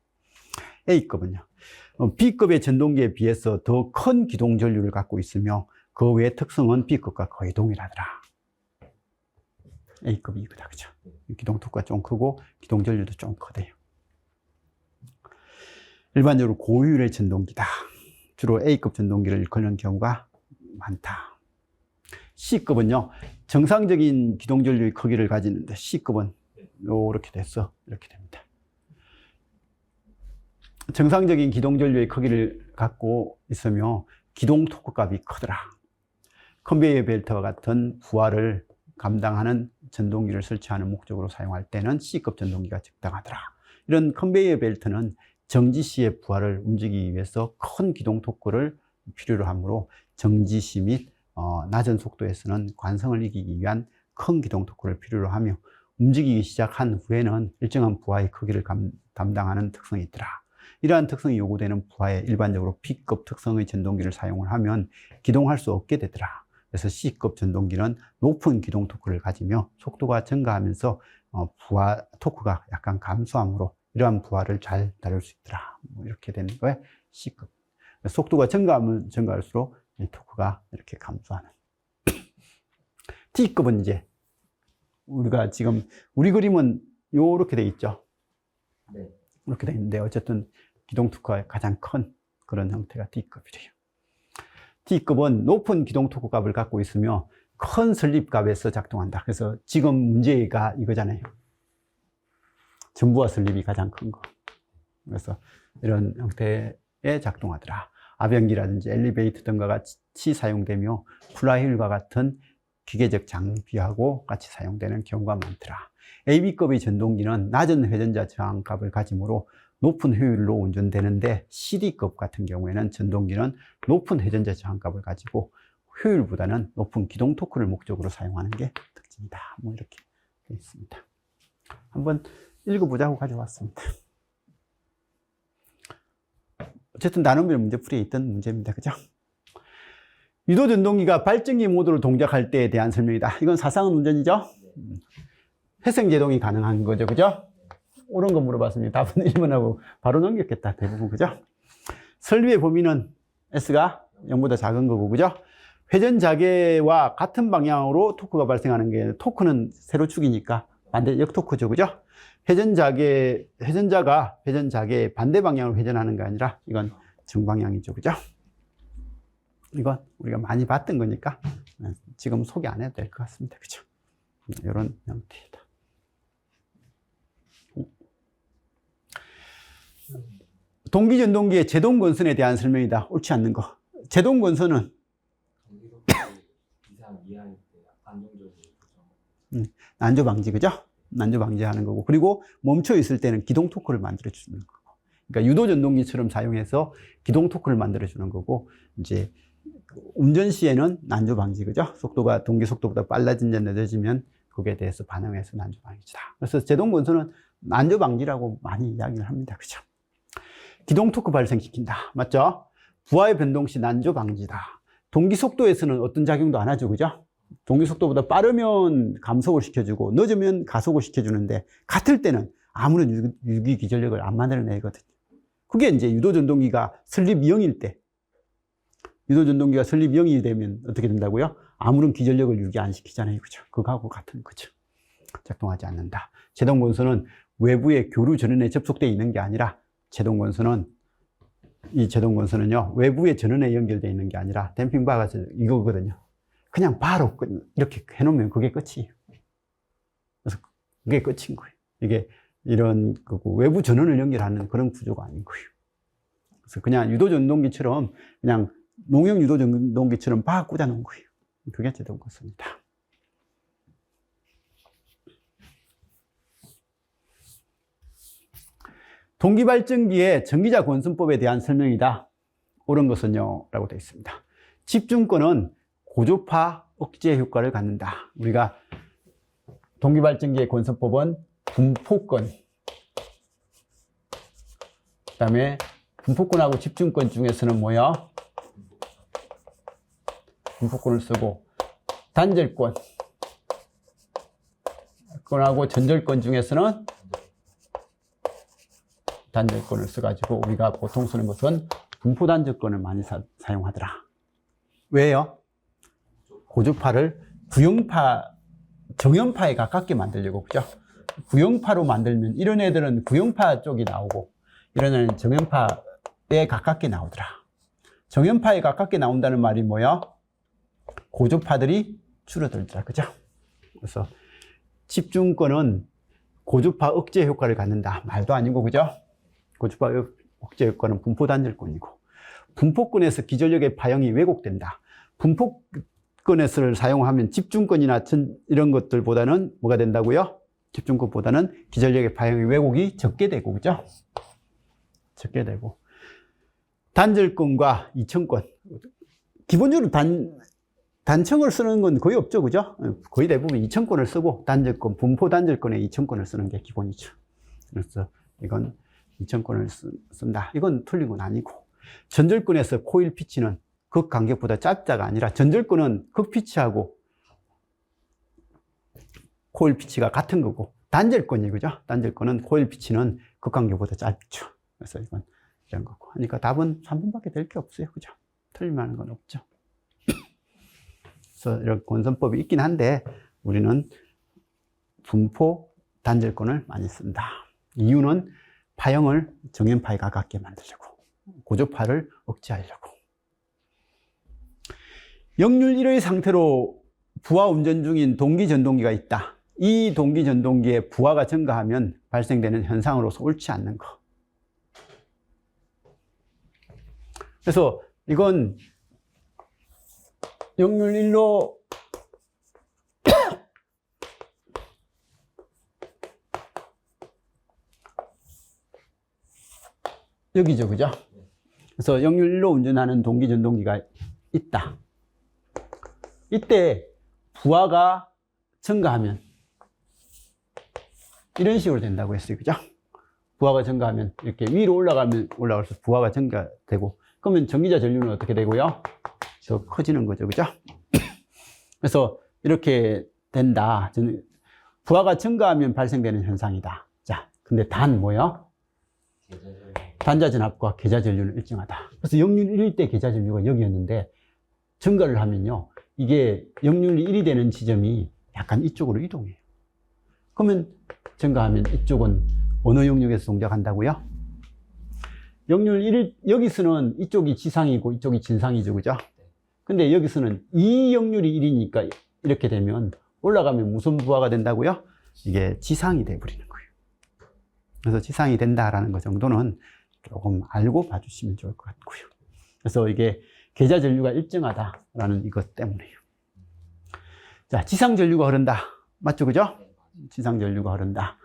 Speaker 1: A급은요. B급의 전동기에 비해서 더 큰 기동 전류를 갖고 있으며 그 외의 특성은 B급과 거의 동일하더라. A급이 이거다, 그죠? 기동 토크가 좀 크고 기동 전류도 좀 크대요. 일반적으로 고효율의 전동기다. 주로 A급 전동기를 일컫는 경우가 많다. C급은요, 정상적인 기동 전류의 크기를 가지는데 C급은 이렇게 돼서 이렇게 됩니다. 정상적인 기동 전류의 크기를 갖고 있으며 기동 토크 값이 크더라. 컨베이어 벨트와 같은 부하를 감당하는 전동기를 설치하는 목적으로 사용할 때는 C급 전동기가 적당하더라. 이런 컨베이어 벨트는 정지시의 부하를 움직이기 위해서 큰 기동 토크를 필요로 하므로 정지시 및 낮은 속도에서는 관성을 이기기 위한 큰 기동 토크를 필요로 하며 움직이기 시작한 후에는 일정한 부하의 크기를 담당하는 특성이 있더라. 이러한 특성이 요구되는 부하에 일반적으로 B급 특성의 전동기를 사용을 하면 기동할 수 없게 되더라. 그래서 C급 전동기는 높은 기동 토크를 가지며 속도가 증가하면서 부하 토크가 약간 감소하므로 이러한 부하를 잘 다룰 수 있더라. 뭐 이렇게 되는 거에 C급. 속도가 증가하면 증가할수록 이 토크가 이렇게 감소하는. T급은 이제 우리가 지금 우리 그림은 요렇게 돼 있죠.
Speaker 2: 네.
Speaker 1: 이렇게 돼 있는데 어쨌든 기동 토크가 가장 큰 그런 형태가 T급이래요. T급은 높은 기동 토크 값을 갖고 있으며 큰 설립 값에서 작동한다. 그래서 지금 문제가 이거잖아요. 전부하 설립이 가장 큰 거. 그래서 이런 형태에 작동하더라. 아변기라든지 엘리베이터 등과 같이 사용되며 플라이휠과 같은 기계적 장비하고 같이 사용되는 경우가 많더라. AB급의 전동기는 낮은 회전자 저항값을 가지므로 높은 효율로 운전되는데 CD급 같은 경우에는 전동기는 높은 회전자 저항값을 가지고 효율보다는 높은 기동 토크를 목적으로 사용하는 게 특징이다. 뭐 이렇게 되어 있습니다. 한번 읽어보자고 가져왔습니다. 어쨌든 나눔별 문제풀이에 있던 문제입니다. 그죠? 유도 전동기가 발전기 모드로 동작할 때에 대한 설명이다. 이건 사상은 운전이죠? 회생 제동이 가능한 거죠. 그죠? 옳은 거 물어봤습니다. 답은 1번하고 바로 넘겼겠다. 대부분. 그죠? 설립의 범위는 S가 0보다 작은 거고. 그죠? 회전 자계와 같은 방향으로 토크가 발생하는 게, 토크는 세로축이니까 반대 역토크죠. 그죠? 회전 자계의 반대 방향으로 회전하는 게 아니라 이건 정방향이죠. 그죠? 이건 우리가 많이 봤던 거니까 지금 소개 안 해도 될 것 같습니다. 그죠? 이런 형태다. 동기전동기의 제동건선에 대한 설명이다. 옳지 않는 거. 제동건선은 난조 방지, 그죠? 난조 방지하는 거고, 그리고 멈춰 있을 때는 기동 토크를 만들어 주는 거고. 그러니까 유도 전동기처럼 사용해서 기동 토크를 만들어 주는 거고, 이제 운전 시에는 난조 방지, 그죠? 속도가 동기 속도보다 빨라진다 늦어지면 거기에 대해서 반응해서 난조 방지다. 그래서 제동건선은 난조 방지라고 많이 이야기를 합니다. 그죠? 기동 토크 발생시킨다. 맞죠? 부하의 변동 시 난조 방지다. 동기 속도에서는 어떤 작용도 안 하죠. 그죠? 동기 속도보다 빠르면 감속을 시켜주고 늦으면 가속을 시켜주는데 같을 때는 아무런 유기 기전력을 안 만들어내거든요. 그게 이제 유도 전동기가 설립 0일 때, 유도 전동기가 설립 0이 되면 어떻게 된다고요? 아무런 기전력을 유기 안 시키잖아요. 그죠? 그거하고 같은 거죠. 작동하지 않는다. 제동건선은 외부의 교류 전원에 접속되어 있는 게 아니라 이 제동건선은요, 외부의 전원에 연결되어 있는 게 아니라 댐핑바가 이거거든요. 그냥 바로 이렇게 해놓으면 그게 끝이에요. 그래서 그게 끝인 거예요. 이게 이런 외부 전원을 연결하는 그런 구조가 아닌 거예요. 그래서 그냥 유도전동기처럼 그냥 농용 유도전동기처럼 막 꽂아놓은 거예요. 그게 제동건선이다. 동기발전기의 전기자 건선법에 대한 설명이다. 옳은 것은요, 라고 되어 있습니다. 집중권은 고조파 억제 효과를 갖는다. 우리가 동기발전기의 건선법은 분포권, 그 다음에 분포권하고 집중권 중에서는 뭐야? 분포권을 쓰고, 단절권, 권하고 전절권 중에서는 단절권을 써가지고 우리가 보통 쓰는 것은 분포단절권을 많이 사용하더라. 왜요? 고주파를 정연파에 가깝게 만들려고, 그죠? 구형파로 만들면 이런 애들은 구형파 쪽이 나오고 이런 애는 정연파에 가깝게 나오더라. 정연파에 가깝게 나온다는 말이 뭐야? 고주파들이 줄어들더라. 그죠? 그래서 집중권은 고주파 억제 효과를 갖는다. 말도 아니고, 그죠? 고주파 억제 효과는 분포단절권이고, 분포권에서 기전력의 파형이 왜곡된다. 분포권에서를 사용하면 집중권이나 이런 것들보다는 뭐가 된다고요? 집중권보다는 기전력의 파형의 왜곡이 적게 되고, 그죠? 적게 되고. 단절권과 이청권. 기본적으로 단청을 쓰는 건 거의 없죠, 그죠? 거의 대부분 이청권을 쓰고, 단절권, 분포 단절권에 이청권을 쓰는 게 기본이죠. 그래서 이건 이청권을 쓴다. 이건 틀린 건 아니고. 전절권에서 코일 피치는 극 간격보다 짧다가 아니라 전절권은 극 피치하고 코일 피치가 같은 거고 단절권이 그죠? 단절권은 코일 피치는 극 간격보다 짧죠. 그래서 이건 이런 거고. 그러니까 답은 3번밖에 될 게 없어요. 그죠? 틀릴 만한 건 없죠. 그래서 이런 권선법이 있긴 한데 우리는 분포 단절권을 많이 쓴다. 이유는 파형을 정연파에 가깝게 만들려고, 고조파를 억제하려고. 역률 1의 상태로 부하 운전 중인 동기 전동기가 있다. 이 동기 전동기의 부하가 증가하면 발생되는 현상으로서 옳지 않는 거. 그래서 이건 역률 1로 여기죠, 그죠? 그래서 역률 1로 운전하는 동기 전동기가 있다. 이때 부하가 증가하면 이런 식으로 된다고 했어요, 그죠? 부하가 증가하면 이렇게 위로 올라가면 올라갈수록 부하가 증가되고, 그러면 전기자 전류는 어떻게 되고요? 더 커지는 거죠, 그죠? 그래서 이렇게 된다. 부하가 증가하면 발생되는 현상이다. 자, 근데 단 뭐요? 단자 전압과 계좌 전류는 일정하다. 그래서 역률 1일 때 계좌 전류가 여기였는데 증가를 하면요, 이게 역률이 1이 되는 지점이 약간 이쪽으로 이동해요. 그러면 증가하면 이쪽은 어느 영역에서 동작한다고요? 역률 1일, 여기서는 이쪽이 지상이고 이쪽이 진상이죠, 그죠? 근데 여기서는 이 역률이 1이니까 이렇게 되면 올라가면 무슨 부하가 된다고요? 이게 지상이 돼버리는 거예요. 그래서 지상이 된다라는 것 정도는 조금 알고 봐주시면 좋을 것 같고요. 그래서 이게 계좌 전류가 일정하다라는 이것 때문에요. 자, 지상 전류가 흐른다. 맞죠, 그죠? 지상 전류가 흐른다.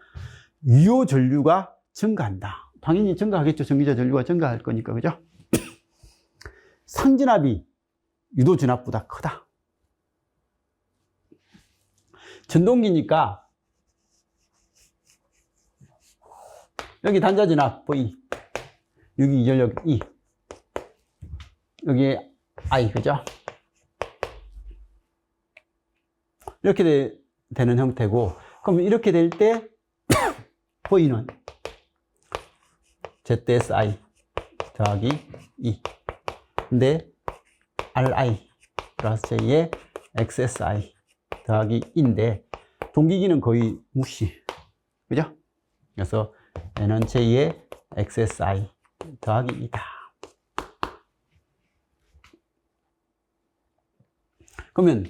Speaker 1: 유효 전류가 증가한다. 당연히 증가하겠죠. 전기자 전류가 증가할 거니까, 그죠? 상진압이 유도 진압보다 크다. 전동기니까 여기 단자 진압 V, 여기 전력 E, 여기 I, 그죠? 이렇게 되는 형태고, 그럼 이렇게 될 때 V는 ZSI 더하기 E. 근데 RI 플러스 J의 XSI 더하기 E인데 동기기는 거의 무시. 그죠? 그래서 N은 J의 XSI 더하기 E다. 그러면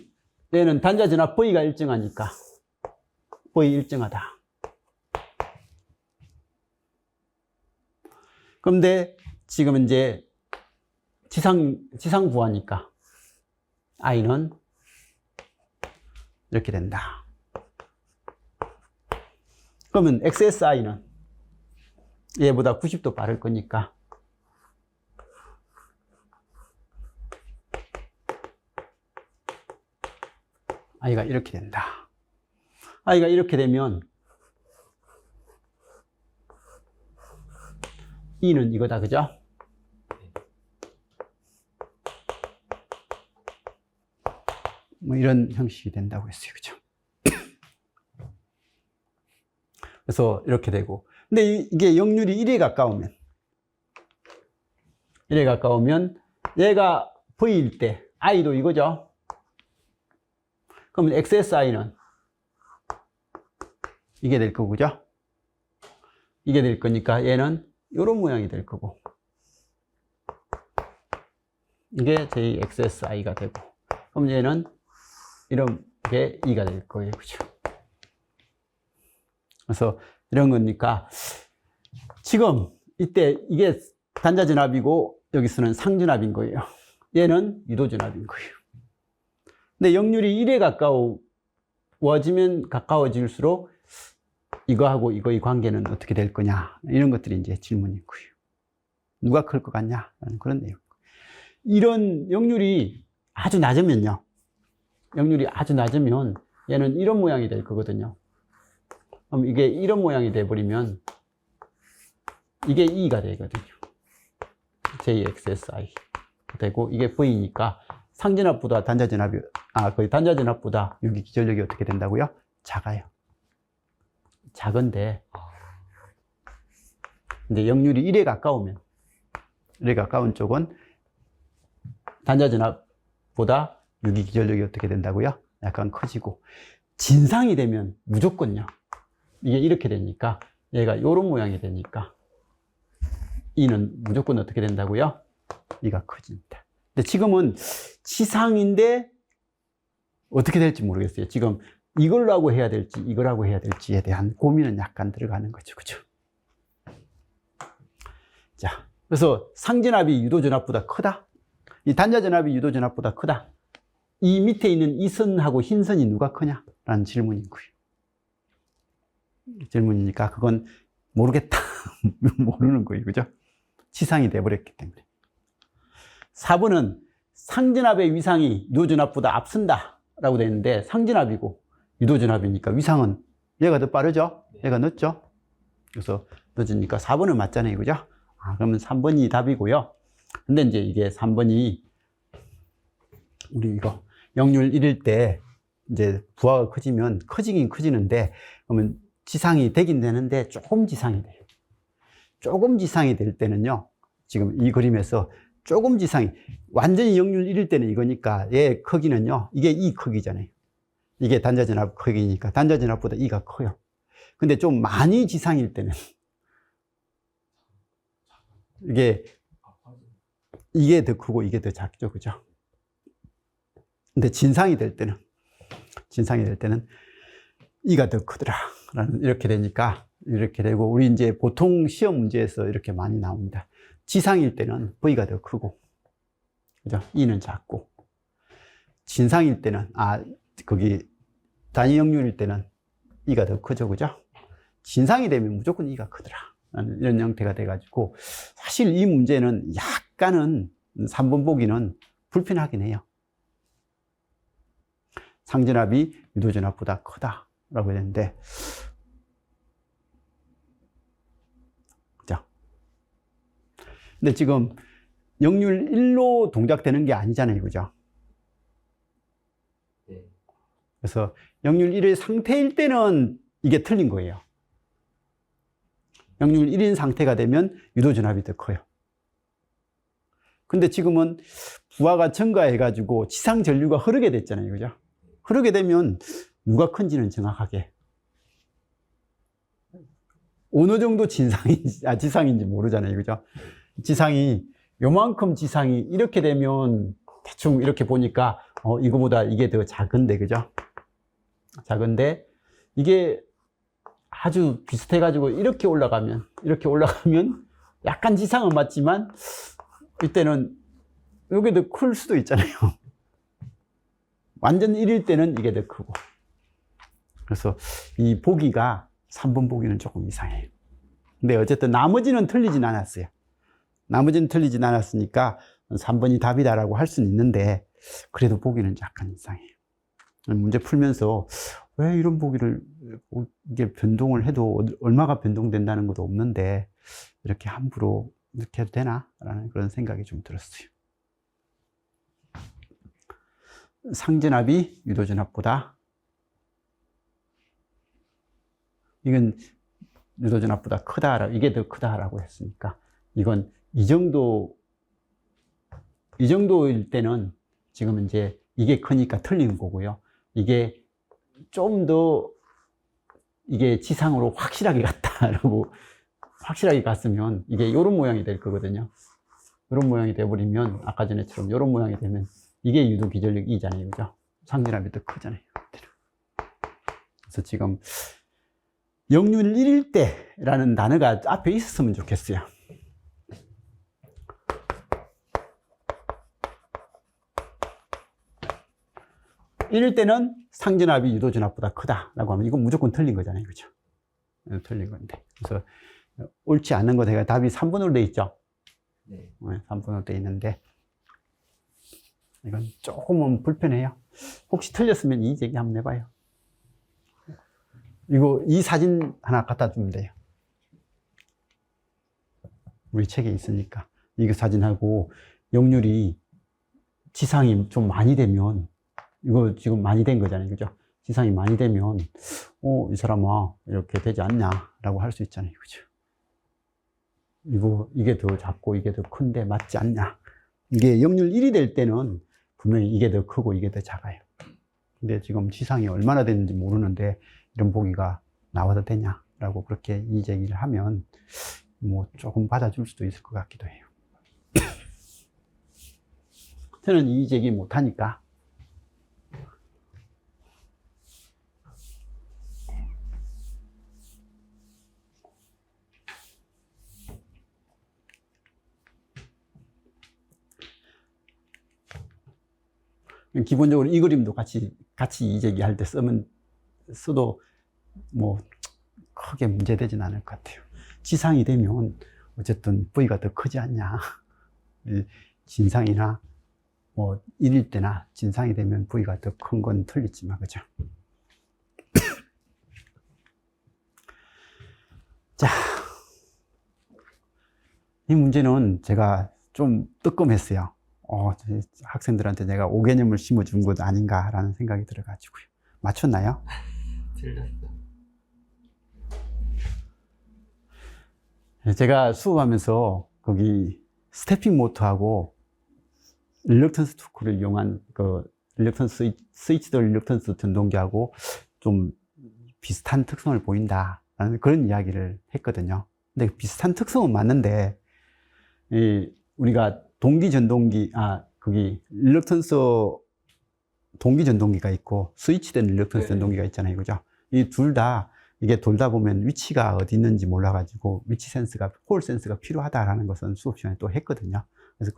Speaker 1: 얘는 단자 전압 V가 일정하니까 V 일정하다. 그런데 지금 이제 지상 부하니까 I는 이렇게 된다. 그러면 XSI는 얘보다 90도 빠를 거니까 I가 이렇게 된다. I가 이렇게 되면 E는 이거다, 그죠? 뭐 이런 형식이 된다고 했어요, 그죠? 그래서 이렇게 되고, 근데 이게 역률이 1에 가까우면 1에 가까우면 얘가 V일 때 I도 이거죠? 그러면 XSI는 이게 될 거고, 그죠? 이게 될 거니까 얘는 이런 모양이 될 거고, 이게 JXSI가 되고, 그럼 얘는 이런 게 E가 될 거예요, 그죠? 그래서 이런 거니까 지금 이때 이게 단자 전압이고 여기서는 상전압인 거예요. 얘는 유도 전압인 거예요. 근데 역률이 1에 가까워지면 가까워질수록 이거하고 이거의 관계는 어떻게 될 거냐, 이런 것들이 이제 질문인 거예요. 누가 클 것 같냐, 그런 내용. 이런 역률이 아주 낮으면요, 역률이 아주 낮으면 얘는 이런 모양이 될 거거든요. 그럼 이게 이런 모양이 돼버리면 이게 E가 되거든요. JXSI 되고 이게 V니까 상진압보다 단자진압이 거의 단자진압보다 여기 기전력이 어떻게 된다고요? 작아요. 작은데 이제 역률이 1에 가까우면 1에 가까운 쪽은 단자진압보다 유기 기전력이 어떻게 된다고요? 약간 커지고 진상이 되면 무조건요. 이게 이렇게 되니까 얘가 이런 모양이 되니까 E는 무조건 어떻게 된다고요? E가 커집니다. 근데 지금은 지상인데 어떻게 될지 모르겠어요. 지금 이걸로 하고 해야 될지 이걸 하고 해야 될지에 대한 고민은 약간 들어가는 거죠. 그죠? 자, 그래서 상진압이 유도전압보다 크다. 이 단자전압이 유도전압보다 크다. 이 밑에 있는 이 선하고 흰 선이 누가 크냐? 라는 질문인 거예요. 질문이니까 그건 모르겠다. 모르는 거예요. 그죠? 지상이 돼버렸기 때문에. 4번은 상진압의 위상이 유도전압보다 앞선다 라고 되어 있는데 상진압이고 유도전압이니까 위상은 얘가 더 빠르죠? 얘가 늦죠? 그래서 늦으니까 4번은 맞잖아요. 그죠? 그러면 3번이 답이고요. 근데 이제 이게 3번이 우리 이거 역률 1일 때 이제 부하가 커지면 커지긴 커지는데 그러면 지상이 되긴 되는데 조금 지상이 돼요. 조금 지상이 될 때는요. 지금 이 그림에서 조금 지상이 완전히 역률 1일 때는 이거니까 얘 크기는요. 이게 이 크기잖아요. 이게 단자전압 크기니까 단자전압보다 이가 커요. 근데 좀 많이 지상일 때는 이게 더 크고 이게 더 작죠. 그죠? 근데 진상이 될 때는 이가 더 크더라. 이렇게 되니까 이렇게 되고 우리 이제 보통 시험 문제에서 이렇게 많이 나옵니다. 지상일 때는 V가 더 크고, 그죠? E는 작고, 진상일 때는, 거기 단위 역률일 때는 E가 더 크죠. 그죠? 진상이 되면 무조건 E가 크더라. 이런 형태가 돼가지고, 사실 이 문제는 약간은 3번 보기는 불편하긴 해요. 상진압이 유도전압보다 크다라고 했는데, 그죠? 근데 지금 역률 1로 동작되는 게 아니잖아요. 그죠?
Speaker 2: 네.
Speaker 1: 그래서 역률 1의 상태일 때는 이게 틀린 거예요. 역률 1인 상태가 되면 유도전압이 더 커요. 근데 지금은 부하가 증가해가지고 지상 전류가 흐르게 됐잖아요. 그죠? 흐르게 되면 누가 큰지는 정확하게 어느 정도 지상인지 모르잖아요. 그죠? 지상이 요만큼 지상이 이렇게 되면 대충 이렇게 보니까 이거보다 이게 더 작은데, 그죠? 작은데 이게 아주 비슷해가지고 이렇게 올라가면 약간 지상은 맞지만 이때는 이게 더 클 수도 있잖아요. 완전 1일 때는 이게 더 크고. 그래서 이 보기가 3번 보기는 조금 이상해요. 근데 어쨌든 나머지는 틀리진 않았어요. 나머지는 틀리진 않았으니까 3번이 답이다라고 할 수는 있는데 그래도 보기는 약간 이상해요. 문제 풀면서 왜 이런 보기를 이게 변동을 해도 얼마가 변동된다는 것도 없는데 이렇게 함부로 이렇게 해도 되나? 라는 그런 생각이 좀 들었어요. 상진압이 유도전압보다 이건 유도전압보다 크다, 이게 더 크다라고 했으니까 이건 이 정도일 때는 지금 이제 이게 크니까 틀린 거고요. 이게 좀 더 이게 지상으로 확실하게 갔다라고 확실하게 갔으면 이게 이런 모양이 될 거거든요. 이런 모양이 돼버리면 아까 전에처럼 이런 모양이 되면 이게 유도 기전력 2잖아요. 그죠? 상진압이 더 크잖아요. 그래서 지금 역률 1일 때라는 단어가 앞에 있었으면 좋겠어요. 이럴 때는 상진압이 유도전압보다 크다라고 하면 이건 무조건 틀린 거잖아요. 그죠? 틀린 건데. 그래서 옳지 않는 거 제가 답이 3번으로 돼 있죠?
Speaker 2: 네.
Speaker 1: 3번으로 돼 있는데 이건 조금은 불편해요. 혹시 틀렸으면 이 얘기 한번 해봐요. 이 사진 하나 갖다 주면 돼요. 우리 책에 있으니까. 이거 사진하고 역률이 지상이 좀 많이 되면, 이거 지금 많이 된 거잖아요. 그죠? 지상이 많이 되면, 이 사람아, 이렇게 되지 않냐라고 할 수 있잖아요. 그죠? 이게 더 작고 이게 더 큰데 맞지 않냐. 이게 역률 1이 될 때는 분명히 이게 더 크고 이게 더 작아요. 근데 지금 지상이 얼마나 됐는지 모르는데 이런 보기가 나와도 되냐라고 그렇게 이의제기를 하면 뭐 조금 받아줄 수도 있을 것 같기도 해요. 저는 이의제기 못하니까 기본적으로 이 그림도 같이 이의제기할 때 써도 뭐 크게 문제되진 않을 것 같아요. 지상이 되면 어쨌든 V가 더 크지 않냐. 진상이나 뭐 1일 때나 진상이 되면 V가 더 큰 건 틀리지만, 그죠? 자, 이 문제는 제가 좀 뜨끔했어요. 학생들한테 내가 오개념을 심어준 것 아닌가라는 생각이 들어가지고요. 맞췄나요?
Speaker 2: 틀렸어.
Speaker 1: 제가 수업하면서 거기 스태핑 모터하고 릴럭턴스 토크를 이용한 스위치드 릴럭턴스 전동기하고 좀 비슷한 특성을 보인다라는 그런 이야기를 했거든요. 근데 비슷한 특성은 맞는데, 우리가 동기 전동기, 거기 릴럭턴스 동기 전동기가 있고 스위치된 릴럭턴스 전동기가 있잖아요. 그죠? 이 둘 다 이게 돌다 보면 위치가 어디 있는지 몰라가지고 위치 센스가, 홀 센스가 필요하다라는 것은 수업 시간에 또 했거든요. 그래서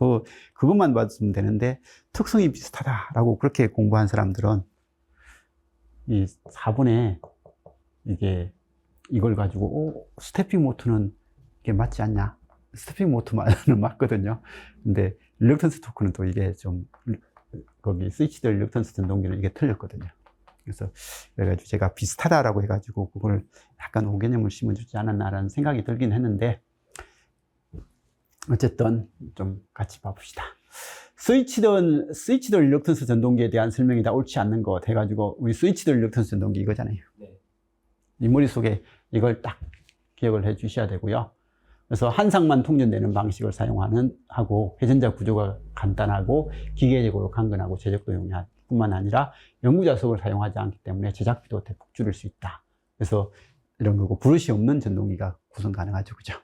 Speaker 1: 그것만 봤으면 되는데 특성이 비슷하다라고 그렇게 공부한 사람들은 이 4분의 이걸 가지고 스태핑 모터는 이게 맞지 않냐? 스태핑 모터만은 맞거든요. 근데 릴럭턴스 토크는 또 이게 좀 거기 스위치드 릴럭턴스 전동기는 이게 틀렸거든요. 그래가지고 제가 비슷하다라고 해가지고 그걸 약간 오개념을 심어주지 않았나라는 생각이 들긴 했는데, 어쨌든 좀 같이 봐봅시다. 스위치드 릴럭턴스 전동기에 대한 설명이 다 옳지 않는 것 해가지고, 우리 스위치드 릴럭턴스 전동기 이거잖아요.
Speaker 2: 네.
Speaker 1: 이 머릿속에 이걸 딱 기억을 해 주셔야 되고요. 그래서 한상만 통전되는 방식을 하고 회전자 구조가 간단하고 기계적으로 강건하고 제적도 용이한 뿐만 아니라 연구자석을 사용하지 않기 때문에 제작비도 대폭 줄일 수 있다. 그래서 이런 거고, 브러시 없는 전동기가 구성 가능하죠. 그죠?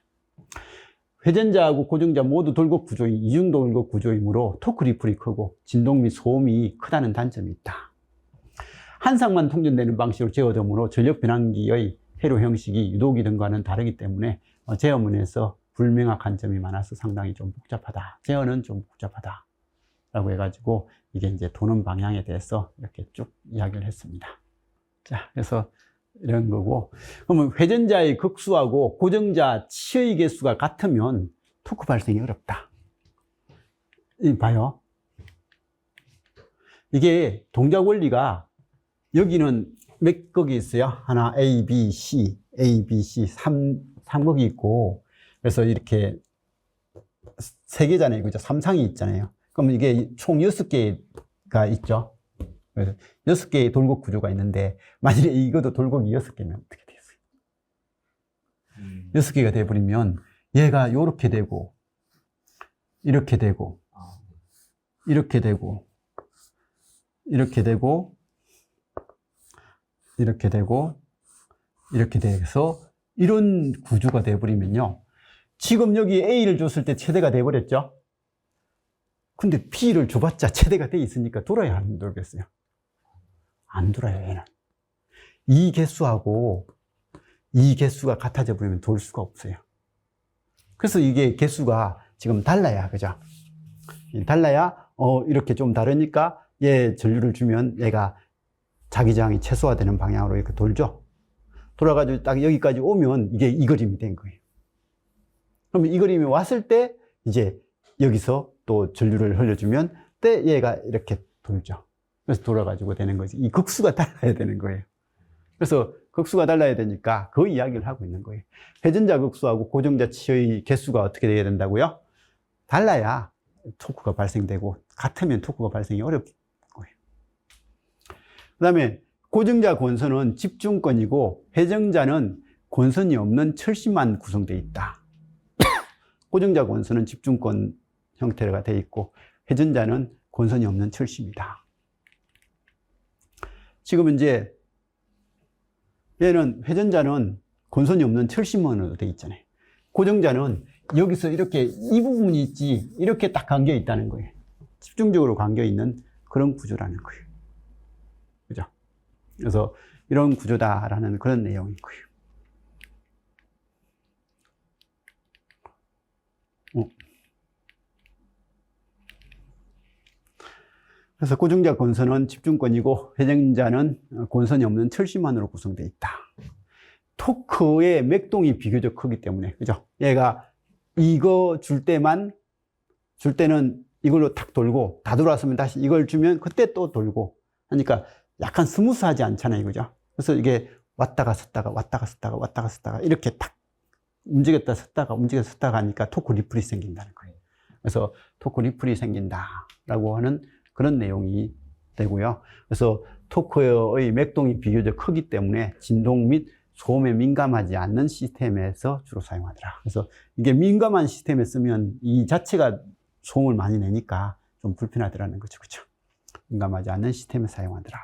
Speaker 1: 회전자하고 고정자 모두 돌곡 구조인 이중 돌곡 구조이므로 토크 리플이 크고 진동 및 소음이 크다는 단점이 있다. 한상만 통전되는 방식으로 제어됨으로 전력 변환기의 회로 형식이 유도기 등과는 다르기 때문에 제어문에서 불명확한 점이 많아서 상당히 좀 복잡하다. 제어는 좀 복잡하다. 라고 해가지고 이게 이제 도는 방향에 대해서 이렇게 쭉 이야기를 했습니다. 자, 그래서 이런 거고, 그러면 회전자의 극수하고 고정자 치의 개수가 같으면 토크 발생이 어렵다. 봐요. 이게 동작 원리가 여기는 몇 곡이 있어요? 하나, A, B, C, 3곡이 있고, 그래서 이렇게 3개잖아요. 그죠? 3상이 있잖아요. 그럼 이게 총 6개가 있죠. 그래서 6개의 돌곡 구조가 있는데, 만약에 이것도 돌곡이 6개면 어떻게 되겠어요? 6개가 돼버리면 얘가 요렇게 되고, 이렇게 되고, 이렇게 되고, 이렇게 되고, 이렇게 되고, 이렇게 돼서 이런 구조가 돼버리면요. 지금 여기 A를 줬을 때 최대가 돼버렸죠? 근데 B를 줘봤자 최대가 돼 있으니까 돌아야 안 돌겠어요? 안 돌아요, 얘는. 이 개수하고 이 개수가 같아져 버리면 돌 수가 없어요. 그래서 이게 개수가 지금 달라야, 그죠? 달라야, 이렇게 좀 다르니까 얘 전류를 주면 얘가 자기 저항이 최소화되는 방향으로 이렇게 돌죠? 돌아가지고 딱 여기까지 오면 이게 이 그림이 된 거예요. 그러면 이 그림이 왔을 때 이제 여기서 또 전류를 흘려주면 때 얘가 이렇게 돌죠. 그래서 돌아가지고 되는 거지. 이 극수가 달라야 되는 거예요. 그래서 극수가 달라야 되니까 그 이야기를 하고 있는 거예요. 회전자 극수하고 고정자 치의 개수가 어떻게 돼야 된다고요? 달라야 토크가 발생되고, 같으면 토크가 발생이 어렵고요. 그 다음에 고정자 권선은 집중권이고 회전자는 권선이 없는 철심만 구성되어 있다. 고정자 권선은 집중권 형태가 되어 있고 회전자는 권선이 없는 철심이다. 지금 이제 얘는 회전자는 권선이 없는 철심으로 되어 있잖아요. 고정자는 여기서 이렇게 이 부분이 있지 이렇게 딱 감겨 있다는 거예요. 집중적으로 감겨 있는 그런 구조라는 거예요. 그죠? 그래서 이런 구조다라는 그런 내용인 거예요. 그래서 고정자 권선은 집중권이고 회전자는 권선이 없는 철심만으로 구성되어 있다. 토크의 맥동이 비교적 크기 때문에, 그죠? 얘가 이거 줄 때는 이걸로 탁 돌고, 다 돌아서면 다시 이걸 주면 그때 또 돌고 하니까 약간 스무스하지 않잖아요, 그죠? 그래서 이게 왔다가 섰다가 왔다가 섰다가 왔다가 섰다가 이렇게 탁 움직였다 섰다가 움직였다 섰다가 하니까 토크 리플이 생긴다는 거예요. 그래서 토크 리플이 생긴다라고 하는 그런 내용이 되고요. 그래서 토크의 맥동이 비교적 크기 때문에 진동 및 소음에 민감하지 않는 시스템에서 주로 사용하더라. 그래서 이게 민감한 시스템에 쓰면 이 자체가 소음을 많이 내니까 좀 불편하더라는 거죠. 그렇죠? 민감하지 않는 시스템에 사용하더라.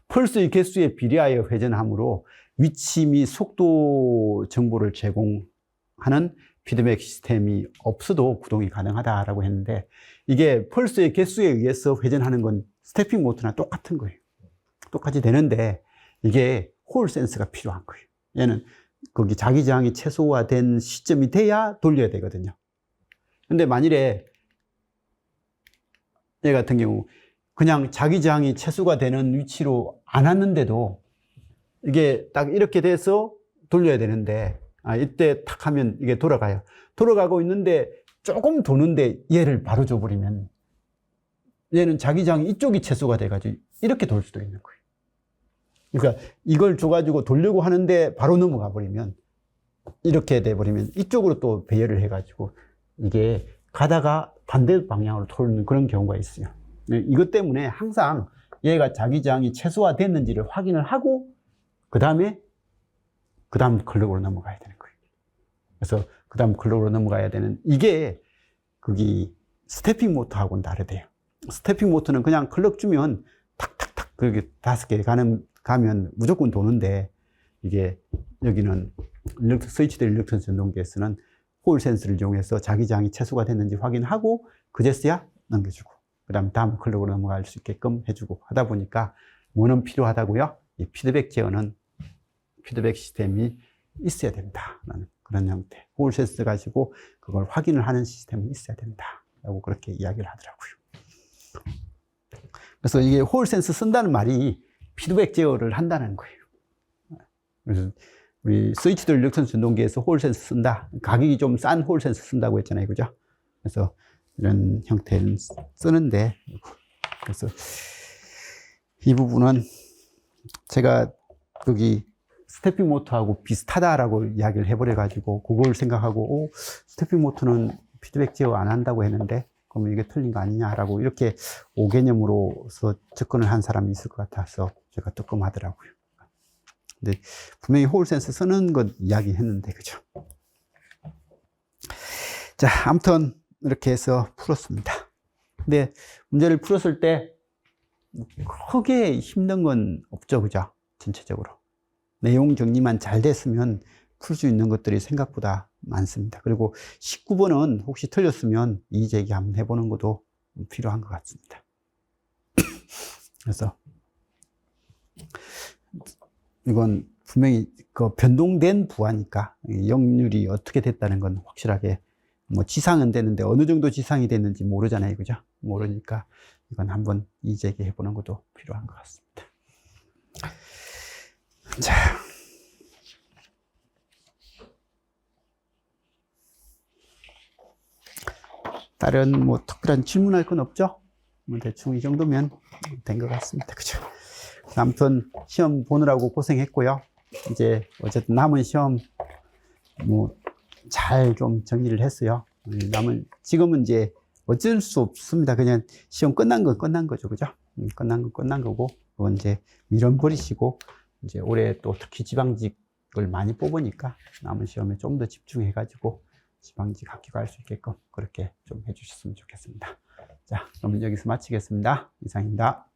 Speaker 1: 펄스의 개수에 비례하여 회전하므로 위치 및 속도 정보를 제공하는 피드백 시스템이 없어도 구동이 가능하다라고 했는데, 이게 펄스의 개수에 의해서 회전하는 건 스태핑 모터나 똑같은 거예요. 똑같이 되는데 이게 홀 센스가 필요한 거예요. 얘는 거기 자기 저항이 최소화된 시점이 돼야 돌려야 되거든요. 근데 만일에 얘 같은 경우 그냥 자기 저항이 최소가 되는 위치로 안 왔는데도 이게 딱 이렇게 돼서 돌려야 되는데, 이때 탁 하면 이게 돌아가요. 돌아가고 있는데 조금 도는데 얘를 바로 줘버리면 얘는 자기 저항이 이쪽이 최소가 돼가지고 이렇게 돌 수도 있는 거예요. 그러니까 이걸 줘가지고 돌려고 하는데 바로 넘어가 버리면, 이렇게 돼버리면 이쪽으로 또 배열을 해가지고 이게 가다가 반대 방향으로 돌는 그런 경우가 있어요. 이것 때문에 항상 얘가 자기 저항이 최소화됐는지를 확인을 하고 그 다음 클럭으로 넘어가야 되는 거예요. 그래서 그 다음 클럭으로 넘어가야 되는, 이게 거기 스태핑 모터하고는 다르대요. 스태핑 모터는 그냥 클럭 주면 탁탁탁 그렇게 5개 가면 무조건 도는데, 이게 여기는 스위치드 일렉트론 전동기에서는 홀 센스를 이용해서 자기 저항이 최소가 됐는지 확인하고 그제서야 넘겨주고 그 다음 클럭으로 넘어갈 수 있게끔 해주고 하다 보니까 뭐는 필요하다고요? 이 피드백 제어는 피드백 시스템이 있어야 된다라는 그런 형태. 홀 센스 가지고 그걸 확인을 하는 시스템이 있어야 된다라고 그렇게 이야기를 하더라고요. 그래서 이게 홀 센스 쓴다는 말이 피드백 제어를 한다는 거예요. 그래서 우리 스위치드 일렉트론 전동기에서 홀 센스 쓴다. 가격이 좀 싼 홀 센스 쓴다고 했잖아요, 그죠? 그래서 이런 형태는 쓰는데, 그래서 이 부분은 제가 여기 스태핑 모터하고 비슷하다라고 이야기를 해버려가지고 그걸 생각하고, 스태핑 모터는 피드백 제어 안 한다고 했는데 그러면 이게 틀린 거 아니냐라고 이렇게 오개념으로서 접근을 한 사람이 있을 것 같아서 제가 뜨끔하더라고요. 근데 분명히 홀 센스 쓰는 것 이야기했는데, 그죠? 자, 아무튼 이렇게 해서 풀었습니다. 근데 문제를 풀었을 때 크게 힘든 건 없죠, 그죠? 전체적으로 내용 정리만 잘 됐으면 풀 수 있는 것들이 생각보다 많습니다. 그리고 19번은 혹시 틀렸으면 이의제기 한번 해보는 것도 필요한 것 같습니다. 그래서 이건 분명히 그 변동된 부하니까 역률이 어떻게 됐다는 건 확실하게, 뭐 지상은 됐는데 어느 정도 지상이 됐는지 모르잖아요, 그죠? 모르니까 이건 한번 이의제기 해보는 것도 필요한 것 같습니다. 자, 다른 뭐 특별한 질문할 건 없죠? 뭐 대충 이 정도면 된 것 같습니다. 그죠? 아무튼 시험 보느라고 고생했고요. 이제 어쨌든 남은 시험 뭐 잘 좀 정리를 했어요. 지금은 이제 어쩔 수 없습니다. 그냥 시험 끝난 건 끝난 거죠. 그죠? 끝난 건 끝난 거고, 그건 이제 미련 버리시고, 이제 올해 또 특히 지방직을 많이 뽑으니까 남은 시험에 좀 더 집중해가지고 지방직 합격할 수 있게끔 그렇게 좀 해주셨으면 좋겠습니다. 자, 그럼 여기서 마치겠습니다. 이상입니다.